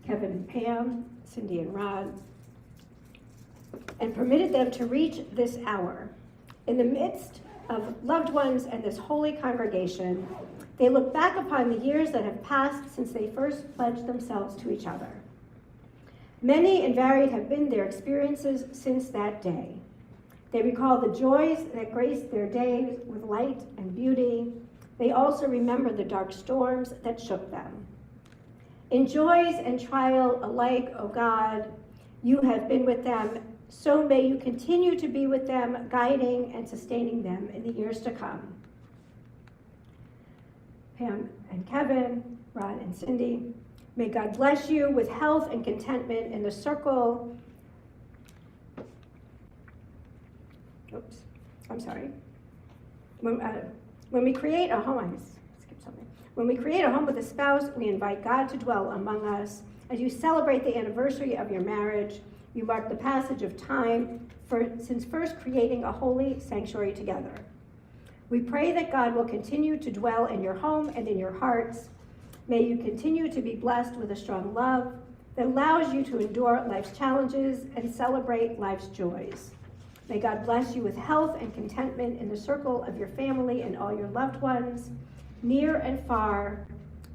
Speaker 1: Kevin and Pam, Cindy and Rod, and permitted them to reach this hour. In the midst of loved ones and this holy congregation, they look back upon the years that have passed since they first pledged themselves to each other. Many and varied have been their experiences since that day. They recall the joys that graced their days with light and beauty. They also remember the dark storms that shook them. In joys and trial alike, O God, you have been with them, so may you continue to be with them, guiding and sustaining them in the years to come. Pam and Kevin, Rod and Cindy, may God bless you with health and contentment in the circle. Oops, I'm sorry. When we create a home, I skipped something. When we create a home with a spouse, we invite God to dwell among us. As you celebrate the anniversary of your marriage, you mark the passage of time since first creating a holy sanctuary together. We pray that God will continue to dwell in your home and in your hearts. May you continue to be blessed with a strong love that allows you to endure life's challenges and celebrate life's joys. May God bless you with health and contentment in the circle of your family and all your loved ones, near and far,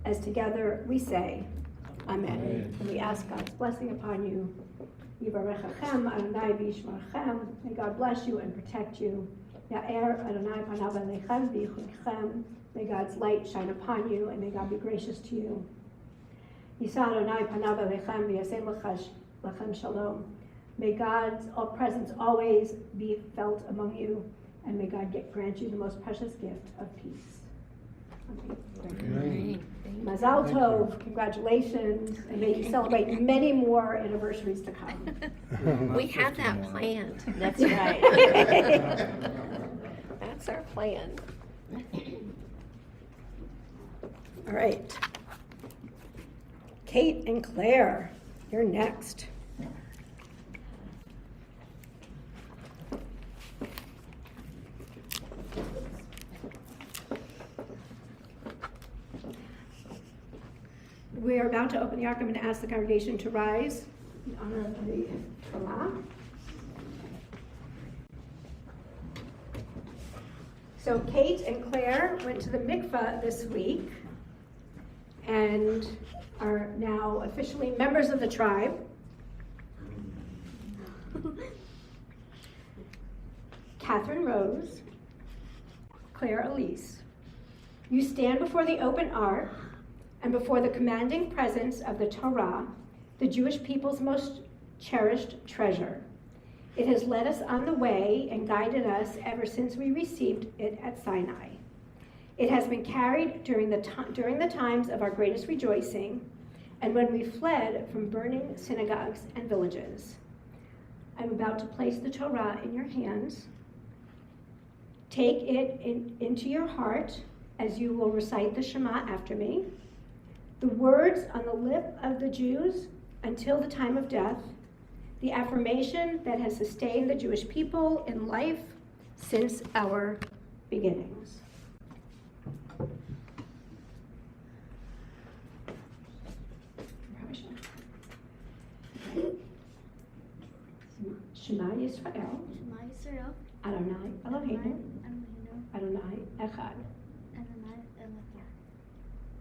Speaker 1: as together we say, Amen. And we ask God's blessing upon you. Yivarechachem Adonai v'yishmarchem. May God bless you and protect you. Ya'er Adonai panav alechem v'yichudchem. May God's light shine upon you, and may God be gracious to you. Yisa Adonai panav alechem v'yasem lechem shalom. May God's presence always be felt among you, and may God grant you the most precious gift of peace.
Speaker 4: Amen.
Speaker 1: Mazal Tov, congratulations, and may you celebrate many more anniversaries to come.
Speaker 4: We have that planned.
Speaker 3: That's right.
Speaker 4: That's our plan.
Speaker 1: All right. Kate and Claire, you're next. We are about to open the ark. I'm going to ask the congregation to rise in honor of the Torah. So Kate and Claire went to the mikveh this week and are now officially members of the tribe. Catherine Rose, Claire Elise, you stand before the open ark and before the commanding presence of the Torah, the Jewish people's most cherished treasure. It has led us on the way and guided us ever since we received it at Sinai. It has been carried during the times of our greatest rejoicing and when we fled from burning synagogues and villages. I'm about to place the Torah in your hands. Take it into your heart as you will recite the Shema after me. The words on the lip of the Jews until the time of death, the affirmation that has sustained the Jewish people in life since our beginnings. Shema Yisrael,
Speaker 5: Shema Yisrael,
Speaker 1: Adonai Eloheinu,
Speaker 5: Eloheinu,
Speaker 1: Adonai Echad.
Speaker 5: Adonai Elohim.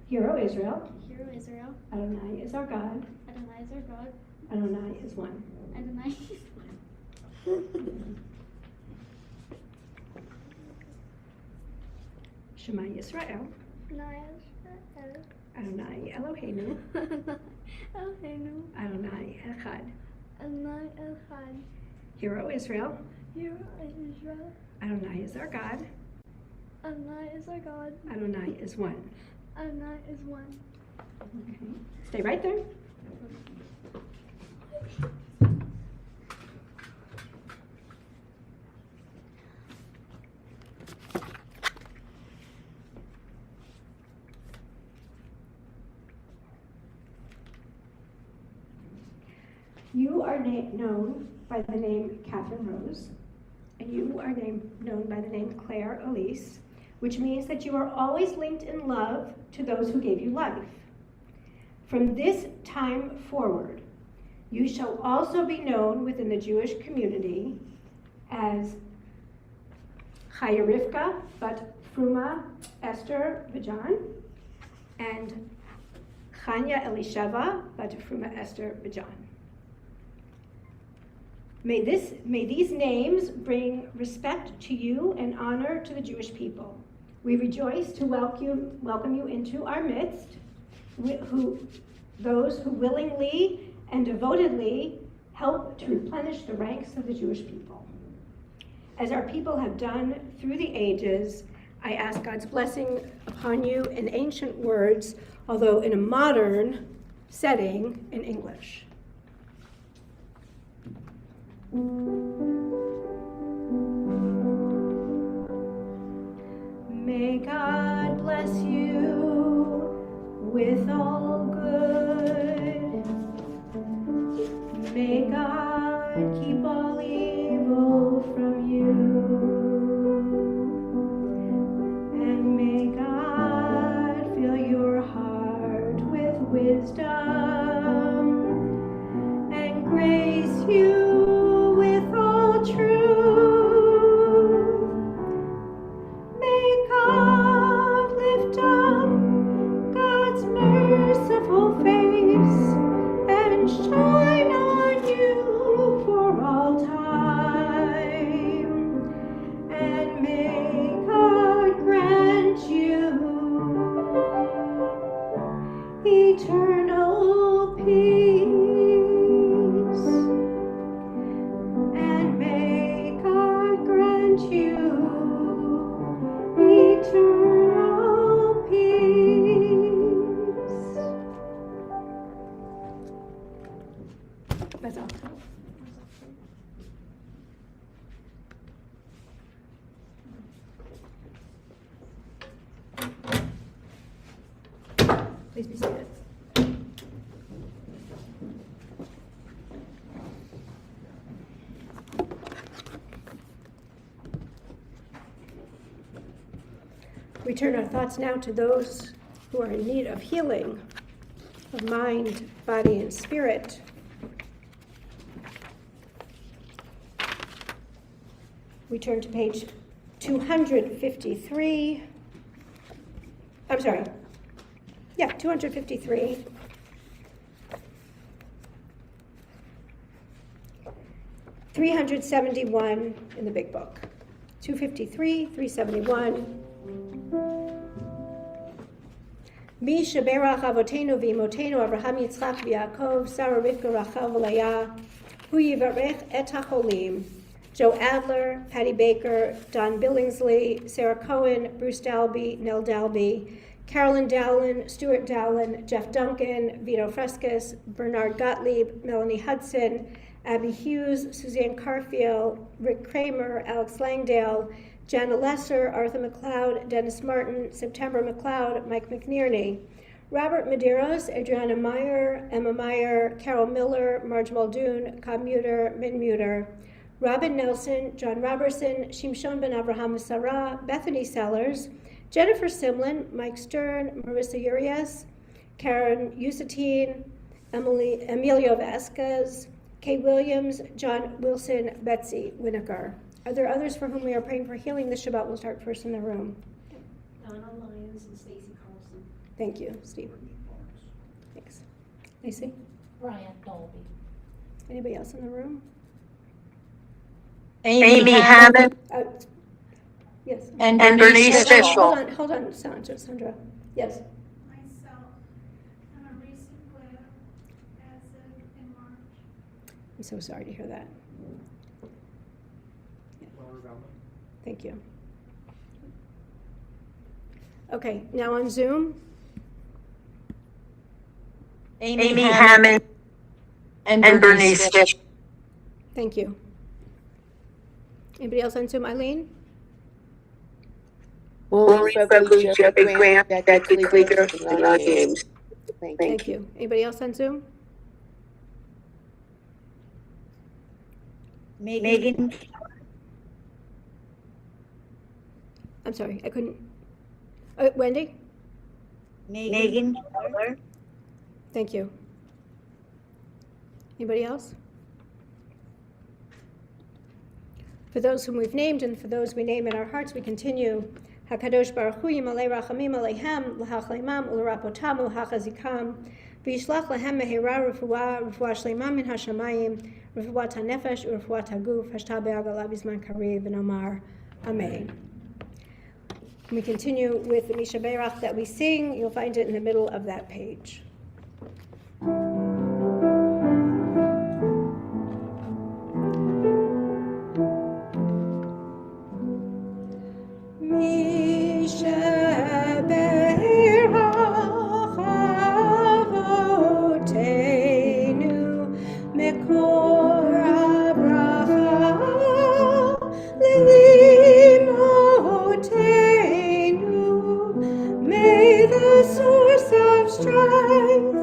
Speaker 1: Hear, O Israel,
Speaker 5: Hear, O Israel,
Speaker 1: Adonai is our God,
Speaker 5: Adonai is our God,
Speaker 1: Adonai is one.
Speaker 5: Adonai is one.
Speaker 1: Shema Yisrael,
Speaker 5: Adonai Yisrael,
Speaker 1: Adonai Eloheinu,
Speaker 5: Eloheinu,
Speaker 1: Adonai Echad.
Speaker 5: Adonai Echad.
Speaker 1: Hear, O Israel,
Speaker 5: Hear, O Israel,
Speaker 1: Adonai is our God,
Speaker 5: Adonai is our God,
Speaker 1: Adonai is one.
Speaker 5: Adonai is one.
Speaker 1: Okay. Stay right there. You are known by the name Catherine Rose, and you are known by the name Claire Elise, which means that you are always linked in love to those who gave you life. From this time forward, you shall also be known within the Jewish community as Chaya Rivka bat Fruma Esther Bajan and Chanya Elisheva bat Fruma Esther Bajan. May these names bring respect to you and honor to the Jewish people. We rejoice to welcome you into our midst, those who willingly and devotedly help to replenish the ranks of the Jewish people. As our people have done through the ages, I ask God's blessing upon you in ancient words, although in a modern setting in English. May God bless you with all good. May God keep all evil from you. And may God fill your heart with wisdom and grace you with all truth. May God lift up God's merciful face and shine on you for all time. And may God grant you eternal peace. And may God grant you eternal peace. That's all. Please be seated. We turn our thoughts now to those who are in need of healing of mind, body, and spirit. We turn to page 253. I'm sorry. Yeah, 253. $371 in the big book. 253, 371. Mi sheberach avotenu v'imotenu Avraham Yitzchak v'Yaakov Sarah Rivka Rachel v'Leah Hu yivarech et hacholim. Joe Adler, Patty Baker, Don Billingsley, Sarah Cohen, Bruce Dalby, Nell Dalby, Carolyn Dowlin, Stuart Dowlin, Jeff Duncan, Vito Frescas, Bernard Gottlieb, Melanie Hudson, Abby Hughes, Suzanne Carfield, Rick Kramer, Alex Langdale, Jana Lesser, Arthur McLeod, Dennis Martin, September McLeod, Mike McNerney, Robert Medeiros, Adriana Meyer, Emma Meyer, Carol Miller, Marge Muldoon, Cobb Muter, Min Muter, Robin Nelson, John Robertson, Shimshon Ben Avraham Sarah, Bethany Sellers, Jennifer Simlin, Mike Stern, Marissa Urias, Karen Usatine, Emilio Vasquez, Kay Williams, John Wilson, Betsy Winokur. Are there others for whom we are praying for healing? This Shabbat will start first in the room.
Speaker 3: Donna Lyons and Stacy Carlson.
Speaker 1: Thank you, Steve. Thanks. Lacey?
Speaker 3: Brian Dolby.
Speaker 1: Anybody else in the room?
Speaker 6: Amy Hammond
Speaker 1: Yes.
Speaker 6: and Bernice Fischel.
Speaker 1: Hold on, Sandra. Yes.
Speaker 7: Myself, I'm a recent widow as of in March.
Speaker 1: I'm so sorry to hear that. Thank you. Okay, now on Zoom.
Speaker 6: Amy Hammond and Bernice Fischel.
Speaker 1: Thank you. Anybody else on Zoom? Eileen?
Speaker 8: Lori Fabucha, Big Graham, Becky Klieger, and Ron James.
Speaker 1: Thank you. Anybody else on Zoom?
Speaker 6: Megan.
Speaker 1: I'm sorry, I couldn't. Wendy?
Speaker 6: Megan.
Speaker 1: Thank you. Anybody else? For those whom we've named and for those we name in our hearts, we continue. HaKadosh Baruch Hu Yimalei Rachamim Aleihem L'Hachleimam U'L'Rapotam U'L'Hachazikam V'Yishlach Lahem Mehera Refuah Shleima Min HaShamayim ורפואת הנפש ורפואת הגוף, השתבח עליו בזמן קריב, ונאמר Amen. We continue with the Mishaberach that we sing. You'll find it in the middle of that page. May the source of strife,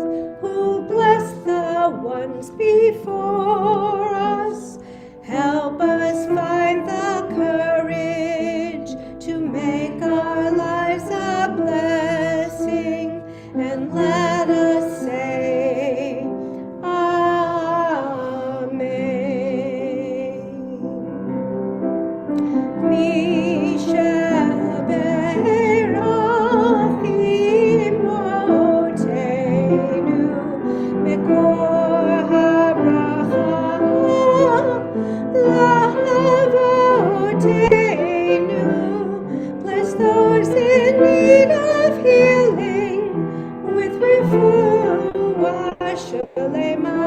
Speaker 1: who bless the ones before us, help us find the courage to make our lives a blessing, and let us say, Amen. Bless those in need of healing with refuah shalema,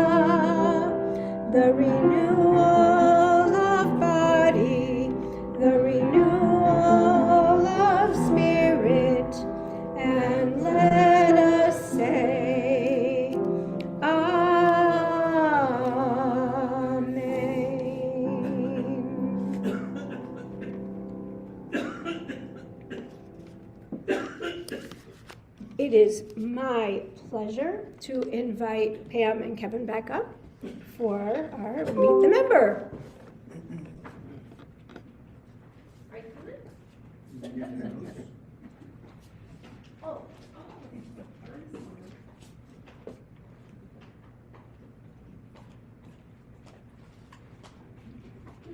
Speaker 1: the renewal of body, the renewal of spirit, and let us say, It is my pleasure to invite Pam and Kevin back up for our Meet the Member.
Speaker 4: We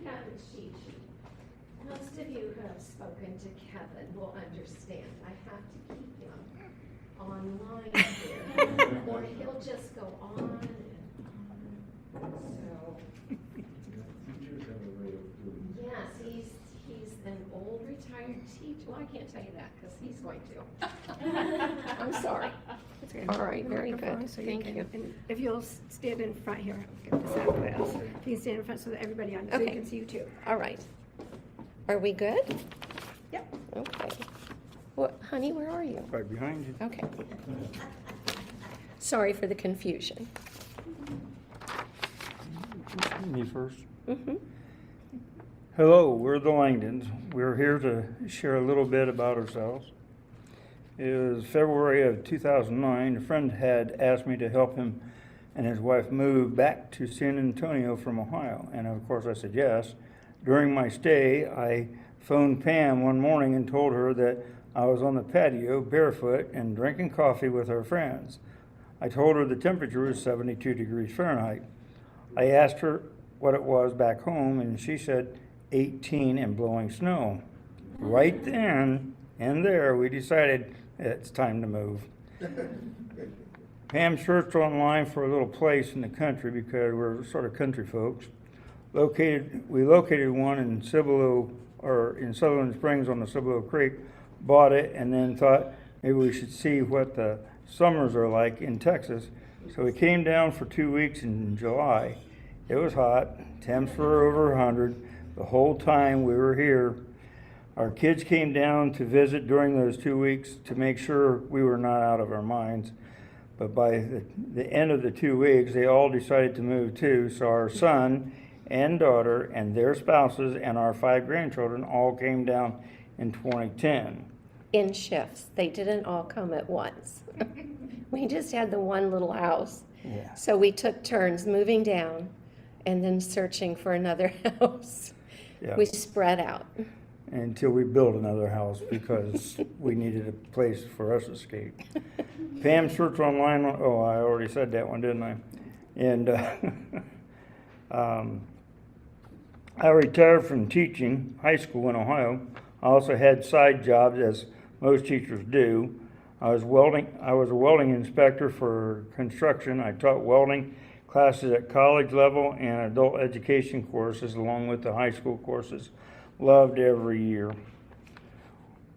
Speaker 4: have a cheat sheet. Most of you who have spoken to Kevin will understand. I have to keep him online here, or he'll just go on and on. So, yes, he's an old retired teacher. Well, I can't tell you that because he's going to. I'm sorry. All right, very good.
Speaker 1: So
Speaker 4: Thank
Speaker 1: can-
Speaker 4: you.
Speaker 1: And if you'll stand in front here, I'll get this out of the way else. If you can stand in front so that everybody on Zoom
Speaker 4: Okay.
Speaker 1: can see you too.
Speaker 4: All right. Are we good?
Speaker 1: Yep.
Speaker 4: Okay. What, honey, where are you?
Speaker 9: Right behind you.
Speaker 4: Okay. Sorry for the confusion.
Speaker 9: Me first.
Speaker 4: Mm-hmm.
Speaker 9: Hello, we're the Langdons. We're here to share a little bit about ourselves. It was February of 2009. A friend had asked me to help him and his wife move back to San Antonio from Ohio, and of course I said yes. During my stay, I phoned Pam one morning and told her that I was on the patio barefoot and drinking coffee with our friends. I told her the temperature was 72 degrees Fahrenheit. I asked her what it was back home, and she said 18 and blowing snow. Right then and there, we decided it's time to move. Pam searched online for a little place in the country because we're sort of country folks. We located one in Cibolo, or in Sutherland Springs on the Cibolo Creek, bought it, and then thought maybe we should see what the summers are like in Texas. So we came down for 2 weeks in July. It was hot, temps were over 100 the whole time we were here. Our kids came down to visit during those 2 weeks to make sure we were not out of our minds. But by the end of the 2 weeks, they all decided to move too. So our son and daughter and their spouses and our 5 grandchildren all came down in 2010.
Speaker 4: In shifts. They didn't all come at once. We just had the one little house.
Speaker 9: Yeah.
Speaker 4: So we took turns moving down and then searching for another house.
Speaker 9: Yeah.
Speaker 4: We spread out.
Speaker 9: Until we built another house because we needed a place for us to escape. Pam searched online. Oh, I already said that one, didn't I? And I retired from teaching high school in Ohio. I also had side jobs, as most teachers do. I was a welding inspector for construction. I taught welding classes at college level and adult education courses along with the high school courses. Loved every year.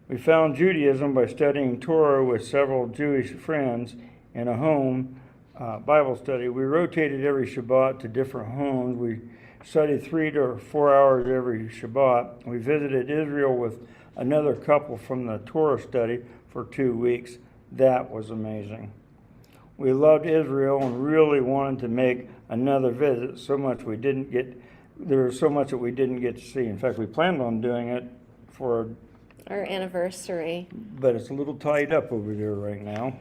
Speaker 9: We found Judaism by studying Torah with several Jewish friends in a home Bible study. We rotated every Shabbat to different homes. We studied 3 to 4 hours every Shabbat. We visited Israel with another couple from the Torah study for 2 weeks. That was amazing. We loved Israel and really wanted to make another visit. There was so much that we didn't get to see. In fact, we planned on doing it for
Speaker 10: Our anniversary.
Speaker 9: but it's a little tied up over there right now.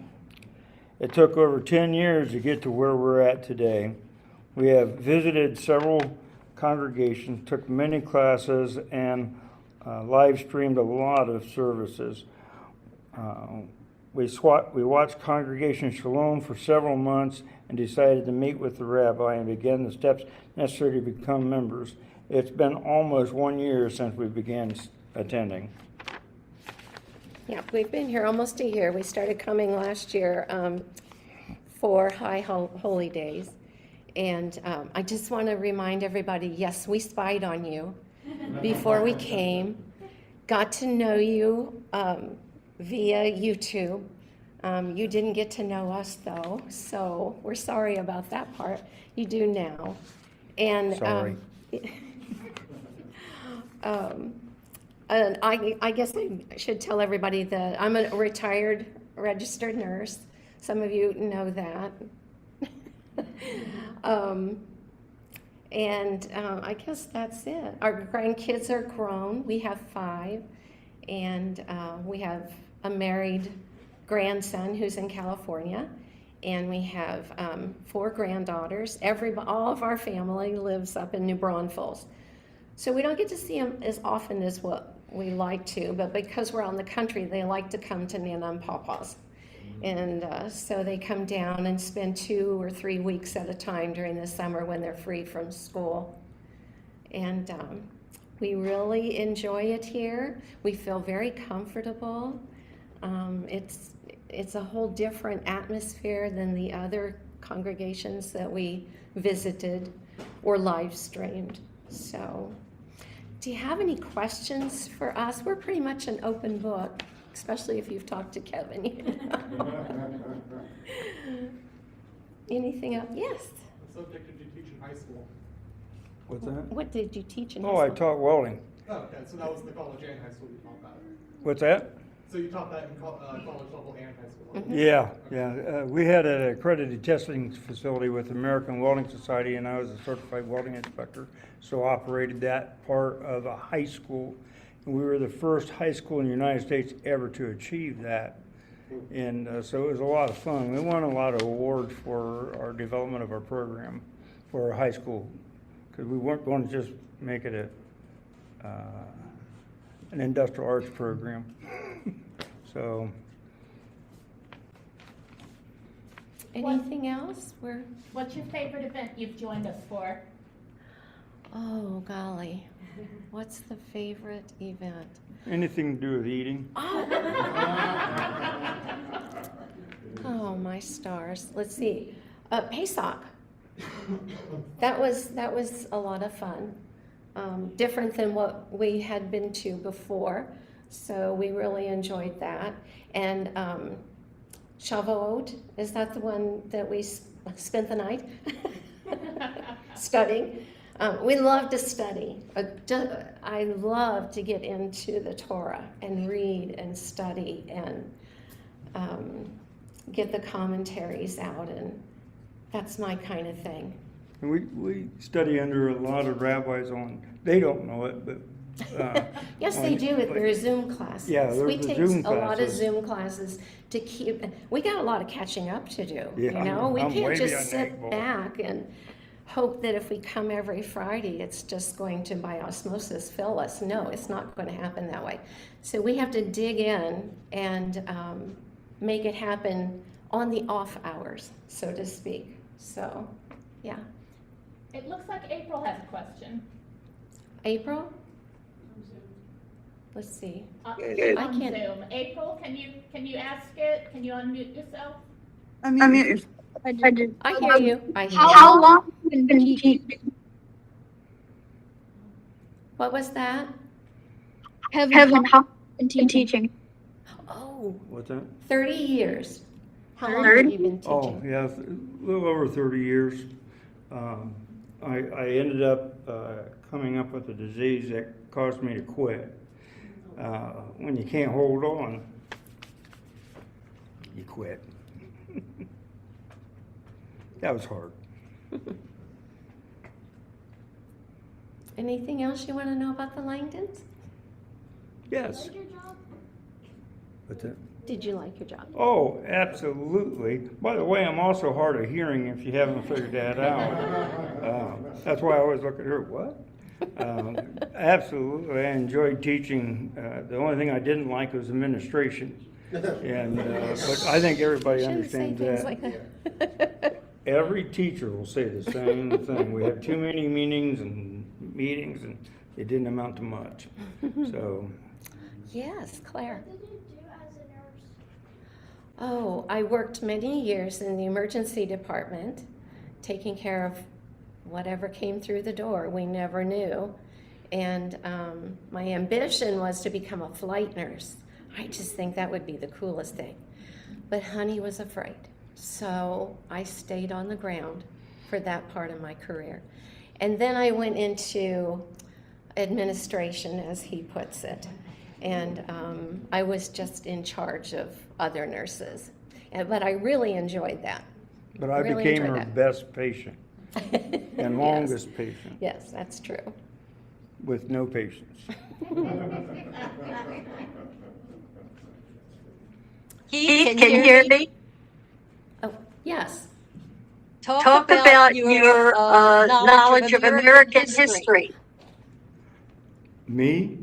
Speaker 9: It took over 10 years to get to where we're at today. We have visited several congregations, took many classes, and live streamed a lot of services. We watched Congregation Shalom for several months and decided to meet with the rabbi and begin the steps necessary to become members. It's been almost 1 year since we began attending.
Speaker 10: Yeah, we've been here almost a year. We started coming last year for High Holy Days. And I just want to remind everybody, yes, we spied on you before we came, got to know you via YouTube. You didn't get to know us, though, so we're sorry about that part. You do now. And
Speaker 9: Sorry.
Speaker 10: And I guess I should tell everybody that I'm a retired registered nurse. Some of you know that. I guess that's it. Our grandkids are grown. We have 5, and we have a married grandson who's in California, and we have 4 granddaughters. All of our family lives up in New Braunfels. So we don't get to see them as often as what we like to, but because we're out in the country, they like to come to Nana and Papa's. And so they come down and spend 2 or 3 weeks at a time during the summer when they're free from school. And we really enjoy it here. We feel very comfortable. It's a whole different atmosphere than the other congregations that we visited or live streamed. So, do you have any questions for us? We're pretty much an open book, especially if you've talked to Kevin. Anything else? Yes.
Speaker 11: What subject did you teach in high school?
Speaker 9: What's that?
Speaker 10: What did you teach in high
Speaker 9: Oh,
Speaker 10: school?
Speaker 9: I taught welding.
Speaker 11: Oh, okay, so that was the college and high school you taught that.
Speaker 9: What's that?
Speaker 11: So you taught that in college level and high school level?
Speaker 9: Yeah. We had an accredited testing facility with the American Welding Society, and I was a certified welding inspector, so operated that part of a high school. And we were the first high school in the United States ever to achieve that. And so it was a lot of fun. We won a lot of awards for our development of our program for our high school, because we weren't going to just make it an industrial arts program. So.
Speaker 10: Anything else?
Speaker 12: What's your favorite event you've joined us for?
Speaker 10: Oh, golly. What's the favorite event?
Speaker 9: Anything to do with eating?
Speaker 10: Oh, my stars. Let's see. Pesach. That was a lot of fun. Different than what we had been to before. So we really enjoyed that. And Shavuot, is that the one that we spent the night studying? We love to study. I love to get into the Torah and read and study and get the commentaries out, and that's my kind of thing.
Speaker 9: And we study under a lot of rabbis they don't know it, but.
Speaker 10: Yes, they do with their Zoom classes.
Speaker 9: Yeah,
Speaker 10: we
Speaker 9: the
Speaker 10: take
Speaker 9: Zoom
Speaker 10: a lot of
Speaker 9: classes.
Speaker 10: Zoom classes to keep. We got a lot of catching up to do.
Speaker 9: Yeah,
Speaker 10: You know, we
Speaker 9: I'm
Speaker 10: can't
Speaker 9: way
Speaker 10: just
Speaker 9: behind the
Speaker 10: sit
Speaker 9: eight ball.
Speaker 10: back and hope that if we come every Friday, it's just going to by osmosis fill us. No, it's not going to happen that way. So we have to dig in and make it happen on the off hours, so to speak. So, yeah.
Speaker 12: It looks like April has a question.
Speaker 10: April? Let's see.
Speaker 12: She's
Speaker 10: I
Speaker 12: on
Speaker 10: can't-
Speaker 12: Zoom. April, can you ask it? Can you unmute yourself?
Speaker 6: I mean,
Speaker 5: I
Speaker 10: I hear you. I hear you.
Speaker 6: How long have you been teaching?
Speaker 10: What was that?
Speaker 6: Kevin, how long have you been teaching?
Speaker 10: Oh,
Speaker 9: What's that?
Speaker 10: 30 years. How long
Speaker 6: 30?
Speaker 10: have you been
Speaker 9: Oh,
Speaker 10: teaching?
Speaker 9: yeah, a little over 30 years. I ended up coming up with a disease that caused me to quit. When you can't hold on, you quit. That was hard.
Speaker 10: Anything else you want to know about the Langdons?
Speaker 9: Yes. What's that?
Speaker 10: Did you like your job?
Speaker 9: Oh, absolutely. By the way, I'm also hard of hearing if you haven't figured that out. That's why I always look at her, what? Absolutely, I enjoyed teaching. The only thing I didn't like was administration. And, but I think everybody
Speaker 10: Shouldn't say
Speaker 9: understands
Speaker 10: things
Speaker 9: that.
Speaker 10: like that.
Speaker 9: Every teacher will say the same thing. We have too many meetings and it didn't amount to much. So,
Speaker 10: Yes, Claire.
Speaker 5: What did you do as a nurse?
Speaker 10: Oh, I worked many years in the emergency department, taking care of whatever came through the door. We never knew. And my ambition was to become a flight nurse. I just think that would be the coolest thing. But honey was afraid. So I stayed on the ground for that part of my career. And then I went into administration, as he puts it. And I was just in charge of other nurses. But I really enjoyed that.
Speaker 9: but I
Speaker 10: Really
Speaker 9: became
Speaker 10: enjoyed
Speaker 9: her
Speaker 10: that.
Speaker 9: best patient and
Speaker 10: Yes.
Speaker 9: longest patient
Speaker 10: Yes, that's true.
Speaker 9: with no patience.
Speaker 6: Keith, can you hear me?
Speaker 10: Oh, yes.
Speaker 6: Talk about your knowledge of American history.
Speaker 9: Me?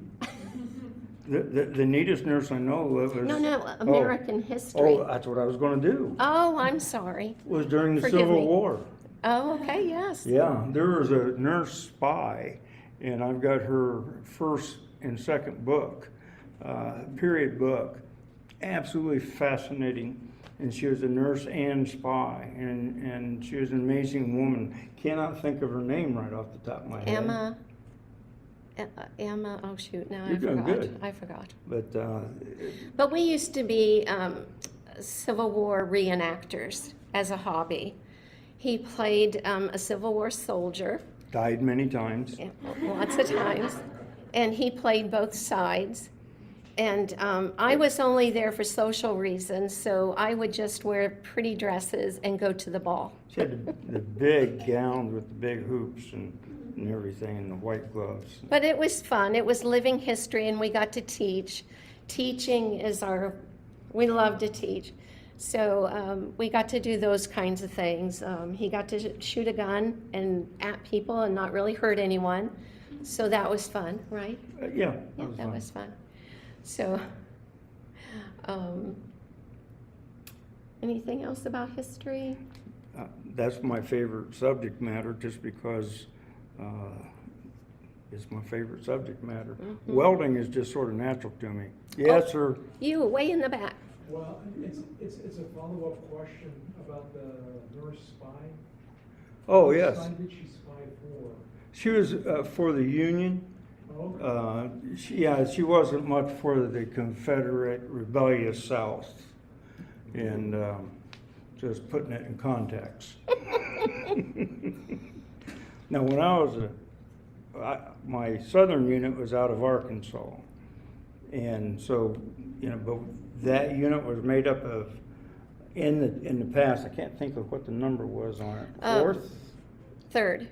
Speaker 9: The neatest nurse I know of is.
Speaker 10: No, American history.
Speaker 9: Oh, that's what I was gonna do.
Speaker 10: Oh, I'm sorry.
Speaker 9: Was during the
Speaker 10: Forgive
Speaker 9: Civil
Speaker 10: me.
Speaker 9: War.
Speaker 10: Oh, okay, yes.
Speaker 9: Yeah, there was a nurse spy, and I've got her first and second book, period book. Absolutely fascinating. And she was a nurse and spy, and she was an amazing woman. Cannot think of her name right off the top of my head.
Speaker 10: Emma, oh shoot, now I
Speaker 9: You're doing
Speaker 10: forgot.
Speaker 9: good.
Speaker 10: I forgot.
Speaker 9: But
Speaker 10: We used to be Civil War reenactors as a hobby. He played a Civil War soldier.
Speaker 9: died many times.
Speaker 10: Lots of times. And he played both sides. And I was only there for social reasons, so I would just wear pretty dresses and go to the ball.
Speaker 9: She had the big gowns with the big hoops and everything, and the white gloves.
Speaker 10: But it was fun. It was living history, and we got to teach. Teaching is we love to teach. So we got to do those kinds of things. He got to shoot a gun and at people and not really hurt anyone. So that was fun, right?
Speaker 9: Yeah,
Speaker 10: Yeah, that was fun. So, anything else about history?
Speaker 9: That's my favorite subject matter, just because it's my favorite subject matter.
Speaker 10: Mm-hmm.
Speaker 9: Welding is just sort of natural to me. Yes, sir.
Speaker 10: You, way in the back.
Speaker 13: Well, it's a follow-up question about the nurse spy.
Speaker 9: Oh,
Speaker 13: What
Speaker 9: yes.
Speaker 13: side did she spy for?
Speaker 9: She was for the Union.
Speaker 13: Oh,
Speaker 9: She wasn't much for the Confederate rebellious South, and just putting it in context. Now, when I was my southern unit was out of Arkansas, and so but that unit was made up of in the past. I can't think of what the number was on it. Fourth. Third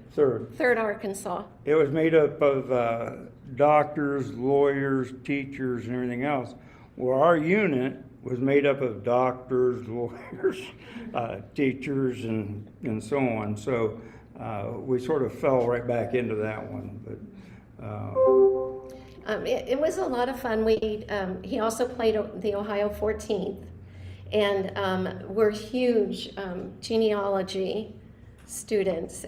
Speaker 9: Arkansas. It was made up of doctors, lawyers, teachers, and everything else. Well, our unit was made up of doctors, lawyers, teachers, and so on. So we sort of fell right back into that one. But
Speaker 10: it was a lot of fun. He also played the Ohio 14th, and we're huge genealogy students.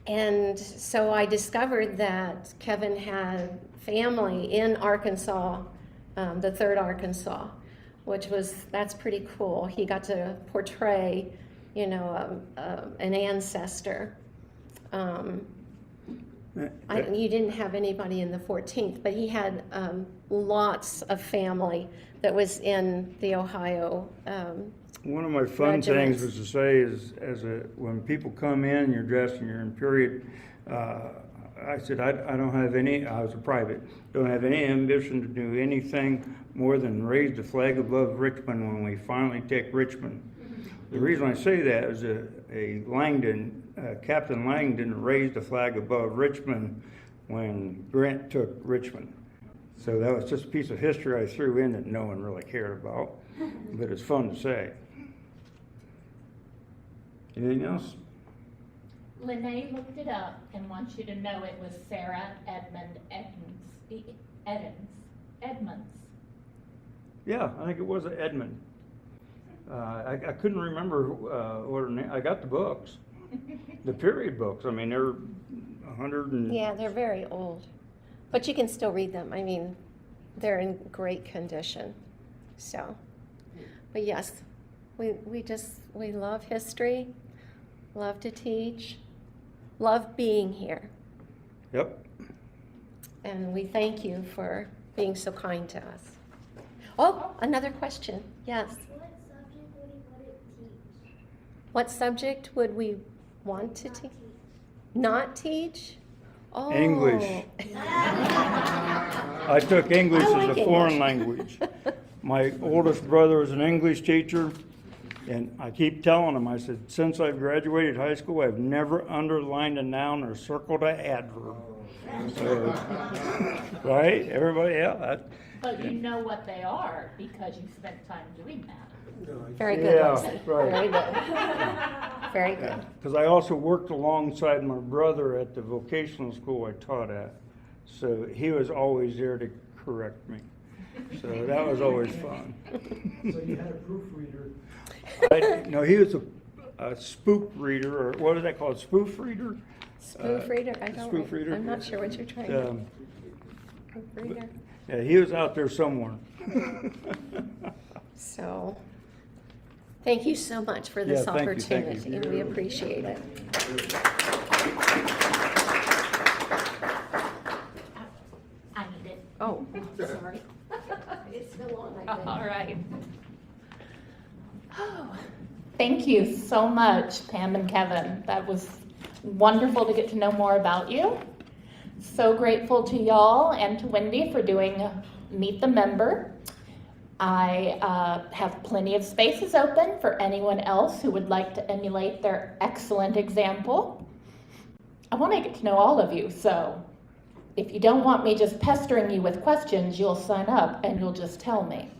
Speaker 10: And so I discovered that Kevin had family in Arkansas, the 3rd Arkansas, that's pretty cool. He got to portray an ancestor. You didn't have anybody in the 14th, but he had lots of family that was in the Ohio.
Speaker 9: One of my fun
Speaker 10: regiments.
Speaker 9: things was to say is, when people come in, you're dressed and you're in period, I said, I don't have any, I was a private, don't have any ambition to do anything more than raise the flag above Richmond when we finally take Richmond. The reason I say that is Captain Langdon raised the flag above Richmond when Grant took Richmond. So that was just a piece of history I threw in that no one really cared about, but it's fun to say. Anything else?
Speaker 12: Lene looked it up and wants you to know it was Sarah Edmonds.
Speaker 9: Yeah, I think it was Edmund. I couldn't remember what her name. I got the books, the period books. I mean, they're 100 and.
Speaker 10: Yeah, they're very old, but you can still read them. I mean, they're in great condition. So, but yes, we love history, love to teach, love being here.
Speaker 9: Yep.
Speaker 10: And we thank you for being so kind to us. Oh, another question. Yes. What subject would we want to teach? Not teach? Oh.
Speaker 9: English. I took English as a foreign language. My oldest brother was an English teacher, and I keep telling him, I said, since I've graduated high school, I've never underlined a noun or circled an adverb. So, right? Everybody, yeah.
Speaker 12: But you know what they are because you spent time doing that.
Speaker 10: Very good.
Speaker 9: Yeah,
Speaker 10: Lexi.
Speaker 9: right.
Speaker 10: Very good. Very good.
Speaker 9: Because I also worked alongside my brother at the vocational school I taught at. So he was always there to correct me. So that was always fun.
Speaker 13: So you had a proofreader.
Speaker 9: No, he was a spook reader, or what is that called? Spoof reader?
Speaker 10: Spoof reader?
Speaker 9: Spoof reader.
Speaker 10: I'm not sure what you're trying to Spoof reader.
Speaker 9: Yeah, he was out there somewhere.
Speaker 10: So, thank you so much for this
Speaker 9: thank you.
Speaker 10: opportunity, and we appreciate it.
Speaker 12: I need it.
Speaker 10: Oh,
Speaker 12: Sorry.
Speaker 4: It's still on, I think.
Speaker 12: All right. Oh, thank you so much, Pam and Kevin. That was wonderful to get to know more about you. So grateful to y'all and to Wendy for doing Meet the Member. I have plenty of spaces open for anyone else who would like to emulate their excellent example. I want to get to know all of you, so if you don't want me just pestering you with questions, you'll sign up and you'll just tell me.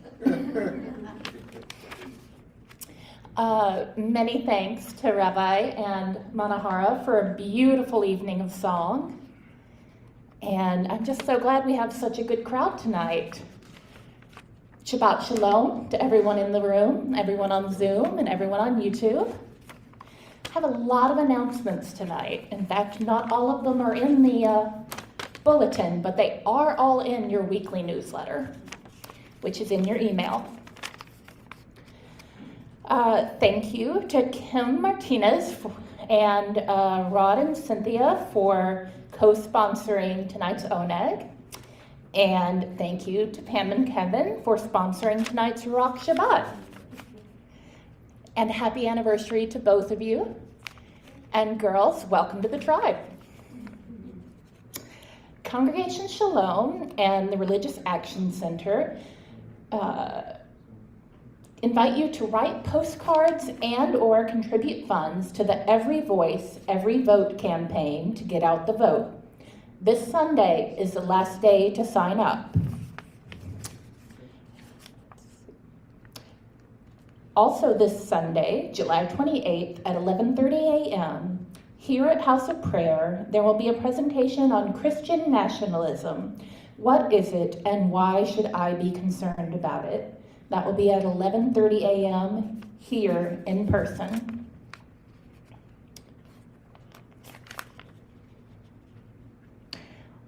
Speaker 12: Many thanks to Rabbi and Manahara for a beautiful evening of song. And I'm just so glad we have such a good crowd tonight. Shabbat Shalom to everyone in the room, everyone on Zoom, and everyone on YouTube. I have a lot of announcements tonight. In fact, not all of them are in the bulletin, but they are all in your weekly newsletter, which is in your email. Thank you to Kim Martinez and Rod and Cynthia for co-sponsoring tonight's Oneg. And thank you to Pam and Kevin for sponsoring tonight's Rock Shabbat. And happy anniversary to both of you. And girls, welcome to the tribe. Congregation Shalom and the Religious Action Center invite you to write postcards and or contribute funds to the Every Voice, Every Vote campaign to get out the vote. This Sunday is the last day to sign up. Also this Sunday, July 28th at 11:30 a.m., here at House of Prayer, there will be a presentation on Christian nationalism. What is it and why should I be concerned about it? That will be at 11:30 a.m. here in person.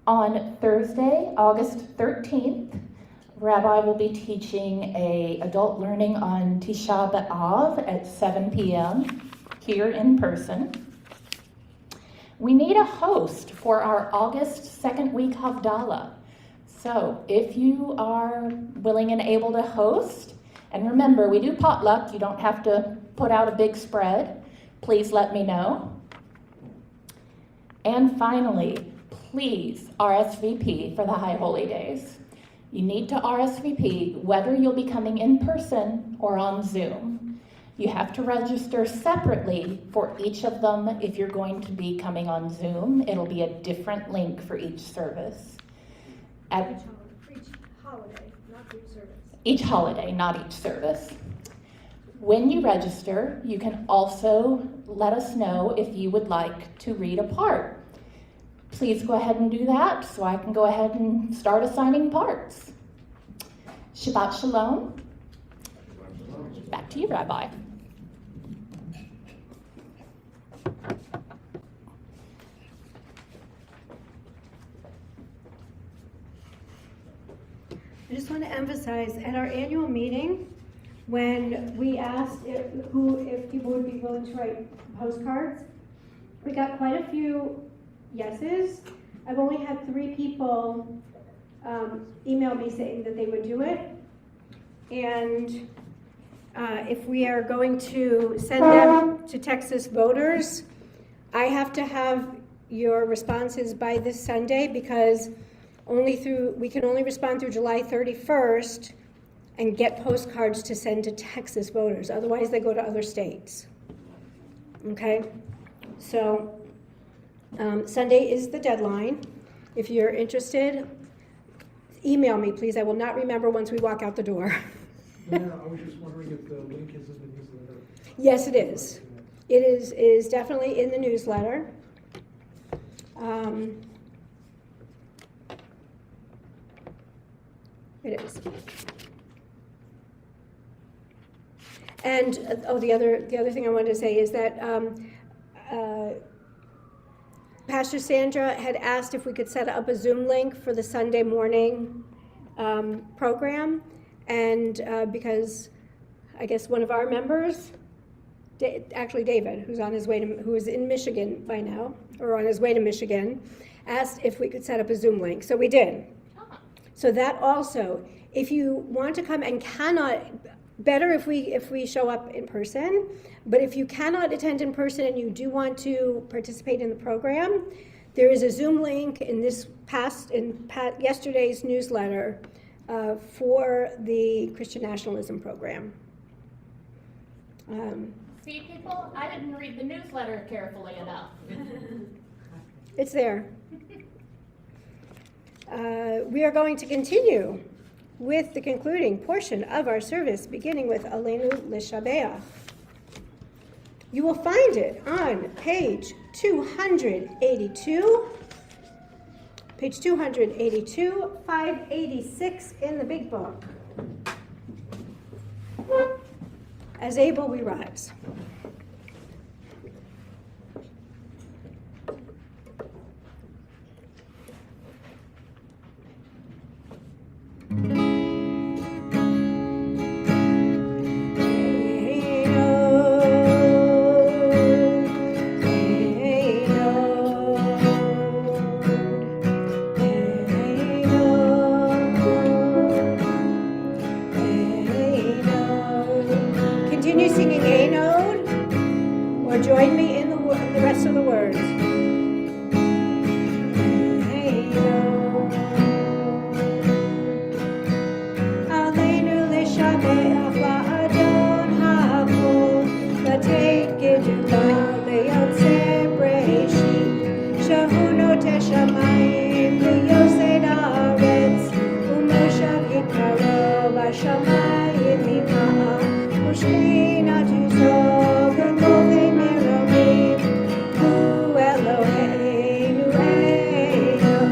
Speaker 12: On Thursday, August 13th, Rabbi will be teaching an adult learning on Tisha B'Av at 7 p.m. here in person. We need a host for our August second week Havdalah. So if you are willing and able to host, and remember, we do potluck, you don't have to put out a big spread, please let me know. And finally, please RSVP for the High Holy Days. You need to RSVP whether you'll be coming in person or on Zoom. You have to register separately for each of them if you're going to be coming on Zoom. It'll be a different link for each service.
Speaker 1: Each holiday, not each service.
Speaker 12: Each holiday, not each service. When you register, you can also let us know if you would like to read a part. Please go ahead and do that so I can go ahead and start assigning parts. Shabbat Shalom. Back to you, Rabbi.
Speaker 1: I just want to emphasize, at our annual meeting, when we asked if people would be willing to write postcards, we got quite a few yeses. I've only had 3 people email me saying that they would do it. And if we are going to send them to Texas voters, I have to have your responses by this Sunday, because we can only respond through July 31st and get postcards to send to Texas voters. Otherwise, they go to other states. Okay? So Sunday is the deadline. If you're interested, email me, please. I will not remember once we walk out the door.
Speaker 13: Yeah, I was just wondering if the link is in the newsletter.
Speaker 1: Yes, it is. It is definitely in the newsletter. It is. And the other thing I wanted to say is that Pastor Sandra had asked if we could set up a Zoom link for the Sunday morning program, and because I guess one of our members, actually David, who is in Michigan by now, or on his way to Michigan, asked if we could set up a Zoom link. So we did. So that also, if you want to come and cannot, better if we show up in person, but if you cannot attend in person and you do want to participate in the program, there is a Zoom link in yesterday's newsletter for the Christian Nationalism program.
Speaker 12: See, people, I didn't read the newsletter carefully enough.
Speaker 1: It's there. We are going to continue with the concluding portion of our service, beginning with Aleinu L'Shabeach. You will find it on page 282, 586 in the big book. As able we rise. Continue singing A Node, or join me in the rest of the words. Aleinu L'Shabeach La'adon Ha'akol, Lateit Gedulah Le'yotzei Breshit, Shahu Noteh Shamayim Le'yosed Haaretz, U'moshav Yikaro B'Shamayim Mima'ah. Shekhinah tuzov v'kovei meromim, Hu Eloheinu Eino,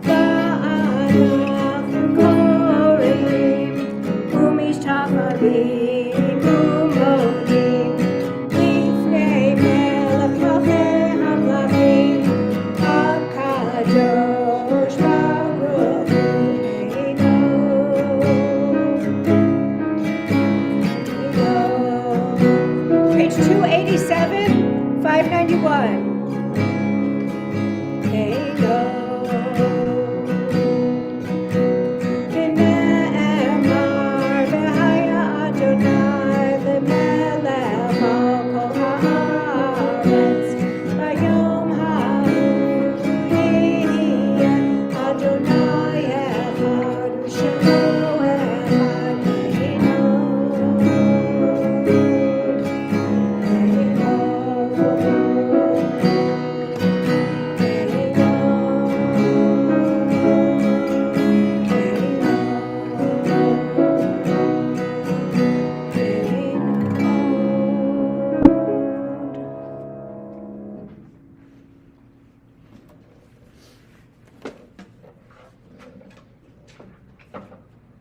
Speaker 1: Va'anach v'korim, U'mishtacharim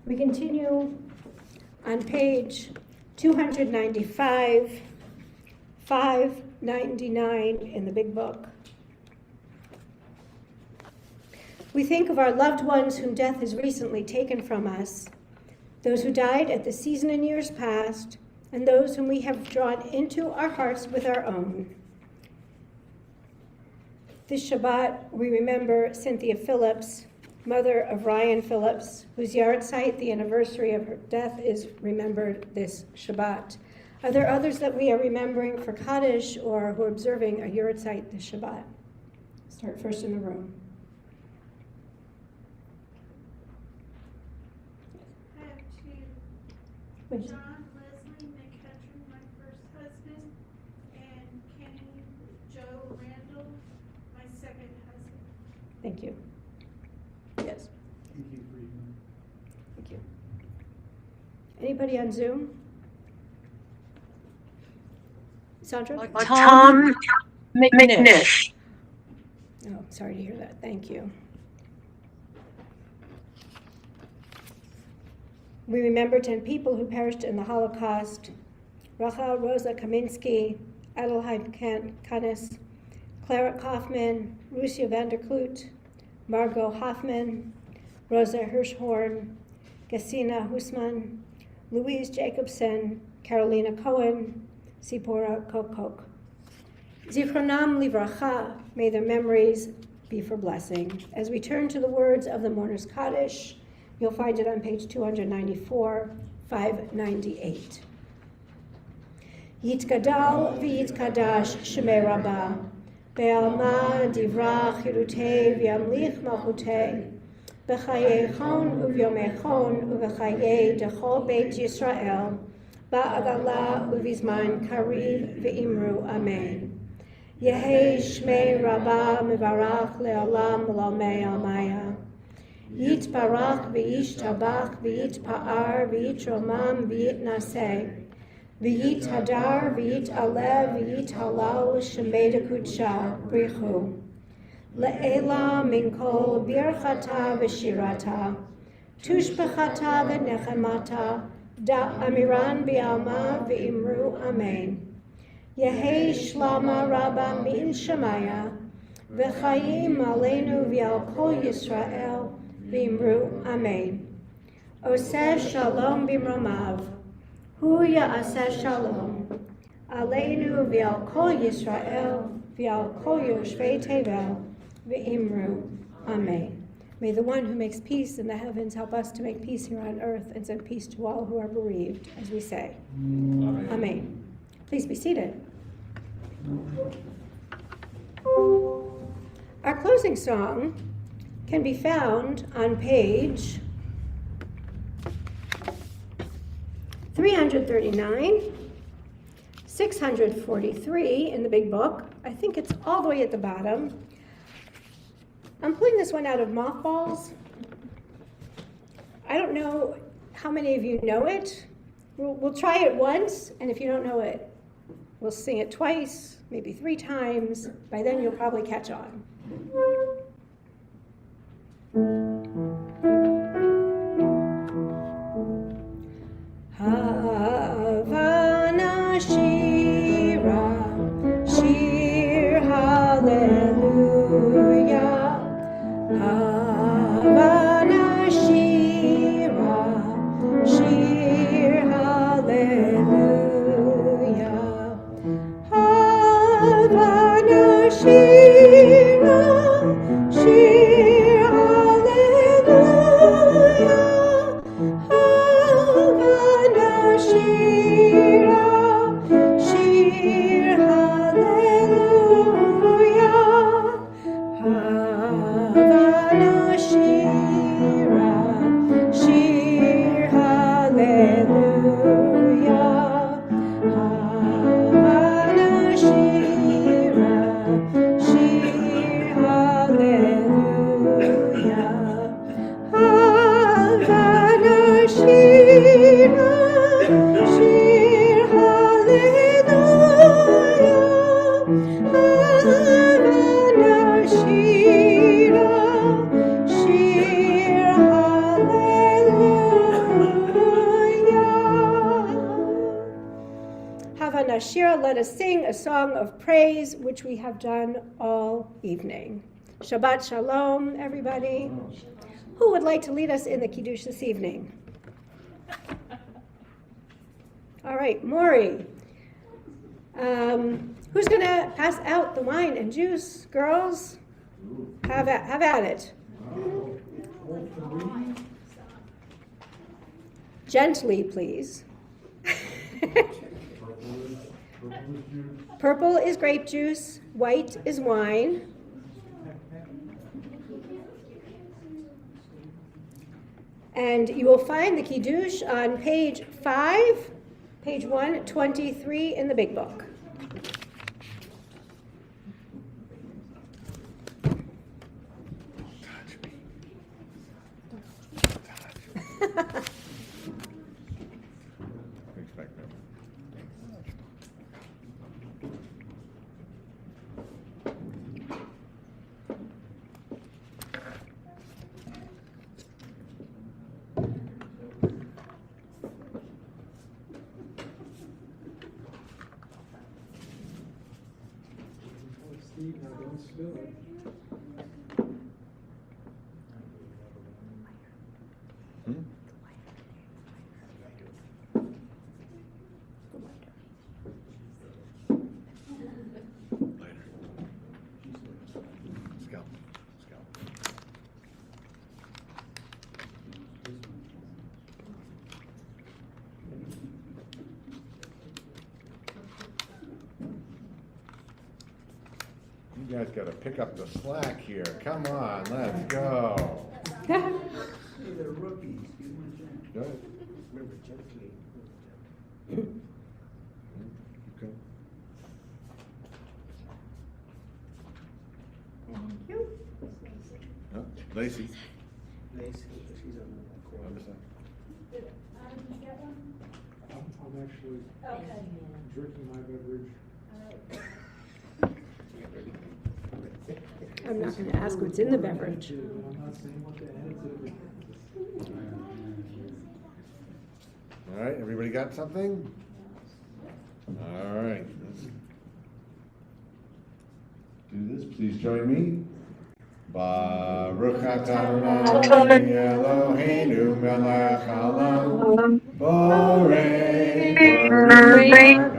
Speaker 1: We continue on page 295, 599 in the big book. We think of our loved ones whom death has recently taken from us, those who died at the season in years past, and those whom we have drawn into our hearts with our own. This Shabbat, we remember Cynthia Phillips, mother of Ryan Phillips, whose yahrzeit, the anniversary of her death, is remembered this Shabbat. Are there others that we are remembering for Kaddish or who are observing a yahrzeit this Shabbat? Start first in the room.
Speaker 7: I have two.
Speaker 1: Please.
Speaker 7: John Leslie McCutcheon, my first husband, and Kenny Joe Randall, my second husband.
Speaker 1: Thank you. Yes,
Speaker 13: Thank you for your.
Speaker 1: thank you. Anybody on Zoom? Sandra?
Speaker 8: Tom McNish.
Speaker 1: Oh, sorry to hear that. Thank you. We remember 10 people who perished in the Holocaust: Rachel Rosa Kaminsky, Adelheid Kanis, Clara Kaufman, Lucia van der Kloot, Margot Hoffman, Rosa Hirschhorn, Gesina Husman, Louise Jacobson, Carolina Cohen, Sipora Kokok. Zichronam livracha, may their memories be for blessing. As we turn to the words of the Mourner's Kaddish, you'll find it on page 294, 598. Yitgadal v'yitkadash shemei rabbah, be'alma divrach yirutei v'yamlich malchutei, b'chayei chon uvyomei chon uv'chayei dechol beit Yisrael, ba'agala uvizman kariv v'imru amen. Yehei shmei rabbah mevarach le'olam v'lomei almaya. Yitbarach v'yishtabach v'yitpa'ar v'yitromam v'yitnaseh. V'yit hadar, v'yit alev, v'yit halal, shemeda kudsha, brichu. Le'ela min kol birchata v'shirata, tushbechata v'nechemata, da amiran bi'alma v'imru amen. Yehei shlama rabba min shemaya, v'chayim aleinu v'al kol Yisrael, v'imru amen. Oseh shalom b'mromav. Hu ya'aseh shalom, aleinu v'al kol Yisrael, v'al kol yoshvei tevel, v'imru, amen. May the one who makes peace in the heavens help us to make peace here on earth and send peace to all who are bereaved, as we say. Amen. Amen. Please be seated. Our closing song can be found on page 339, 643 in the big book. I think it's all the way at the bottom. I'm pulling this one out of mothballs. I don't know how many of you know it. We'll try it once, and if you don't know it, we'll sing it twice, maybe 3 times. By then you'll probably catch on. Havana Shira, Shir Hallelujah. Havana Shira, Shir Hallelujah. Havana Shira, Nashira, let us sing a song of praise, which we have done all evening. Shabbat Shalom, everybody. Who would like to lead us in the Kiddush this evening? All right, Maury. Who's going to pass out the wine and juice, girls? Have at it. Gently, please. Purple is grape juice, white is wine. And you will find the Kiddush on page 5, page 123 in the big book.
Speaker 13: Steve, now don't spill it.
Speaker 14: You guys gotta pick up the slack here. Come on, let's go.
Speaker 13: Hey, they're rookies. Give them a chance.
Speaker 14: Good.
Speaker 13: Remember, gently.
Speaker 14: Okay.
Speaker 1: Thank you.
Speaker 14: Oh, Lacey.
Speaker 13: Lacey, she's on the corner.
Speaker 14: Understand.
Speaker 13: I'm actually drinking my beverage.
Speaker 1: I'm not going to ask what's in the beverage.
Speaker 13: I'm not saying what to add to it.
Speaker 14: All right, everybody got something? All right. Let's do this. Please join me. Baruch atah Adonai Eloheinu melech haolam borei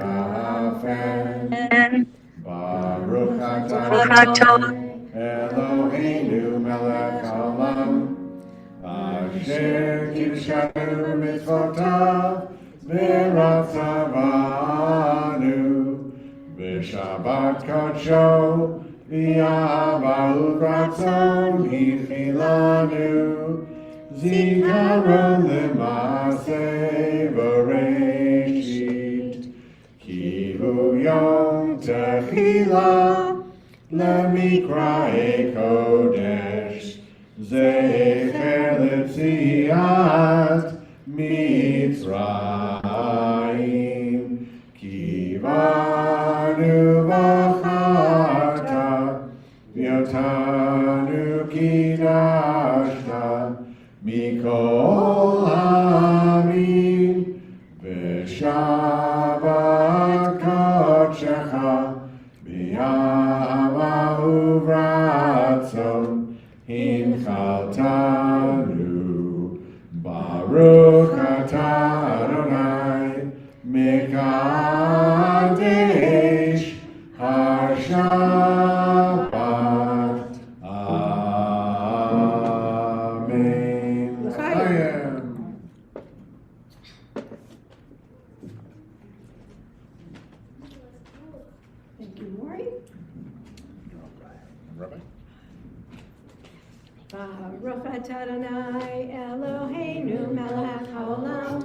Speaker 14: ha'ofen. Baruch atah Eloheinu melech haolam asher kiddushanu b'mitzvotav v'ratzavanu b'shabbat kodsho v'yahava uvratzon hichilanu zikaron l'maaseh v'reishit kivu yom techila Lemikra Kodesh Zecher Letziat Mitzrayim Kivanu V'charta V'yotanu Kidashta Mikol Hamim V'Shabbat Kodshecha B'yahava uvratzon hinchaltanu Baruch atah Adonai mekadesh haShabbat. Amen. L'chaim.
Speaker 1: Thank you, Maury.
Speaker 14: Rabbi.
Speaker 1: Baruch atah Adonai Eloheinu melech haolam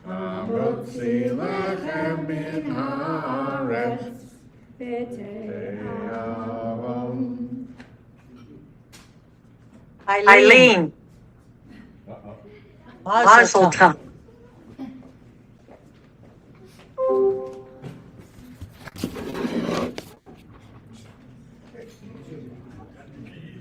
Speaker 14: Hamotzi lechem min haaretz
Speaker 1: v'te'avom.
Speaker 8: Eileen,
Speaker 14: Uh-oh.
Speaker 8: Mazel tov.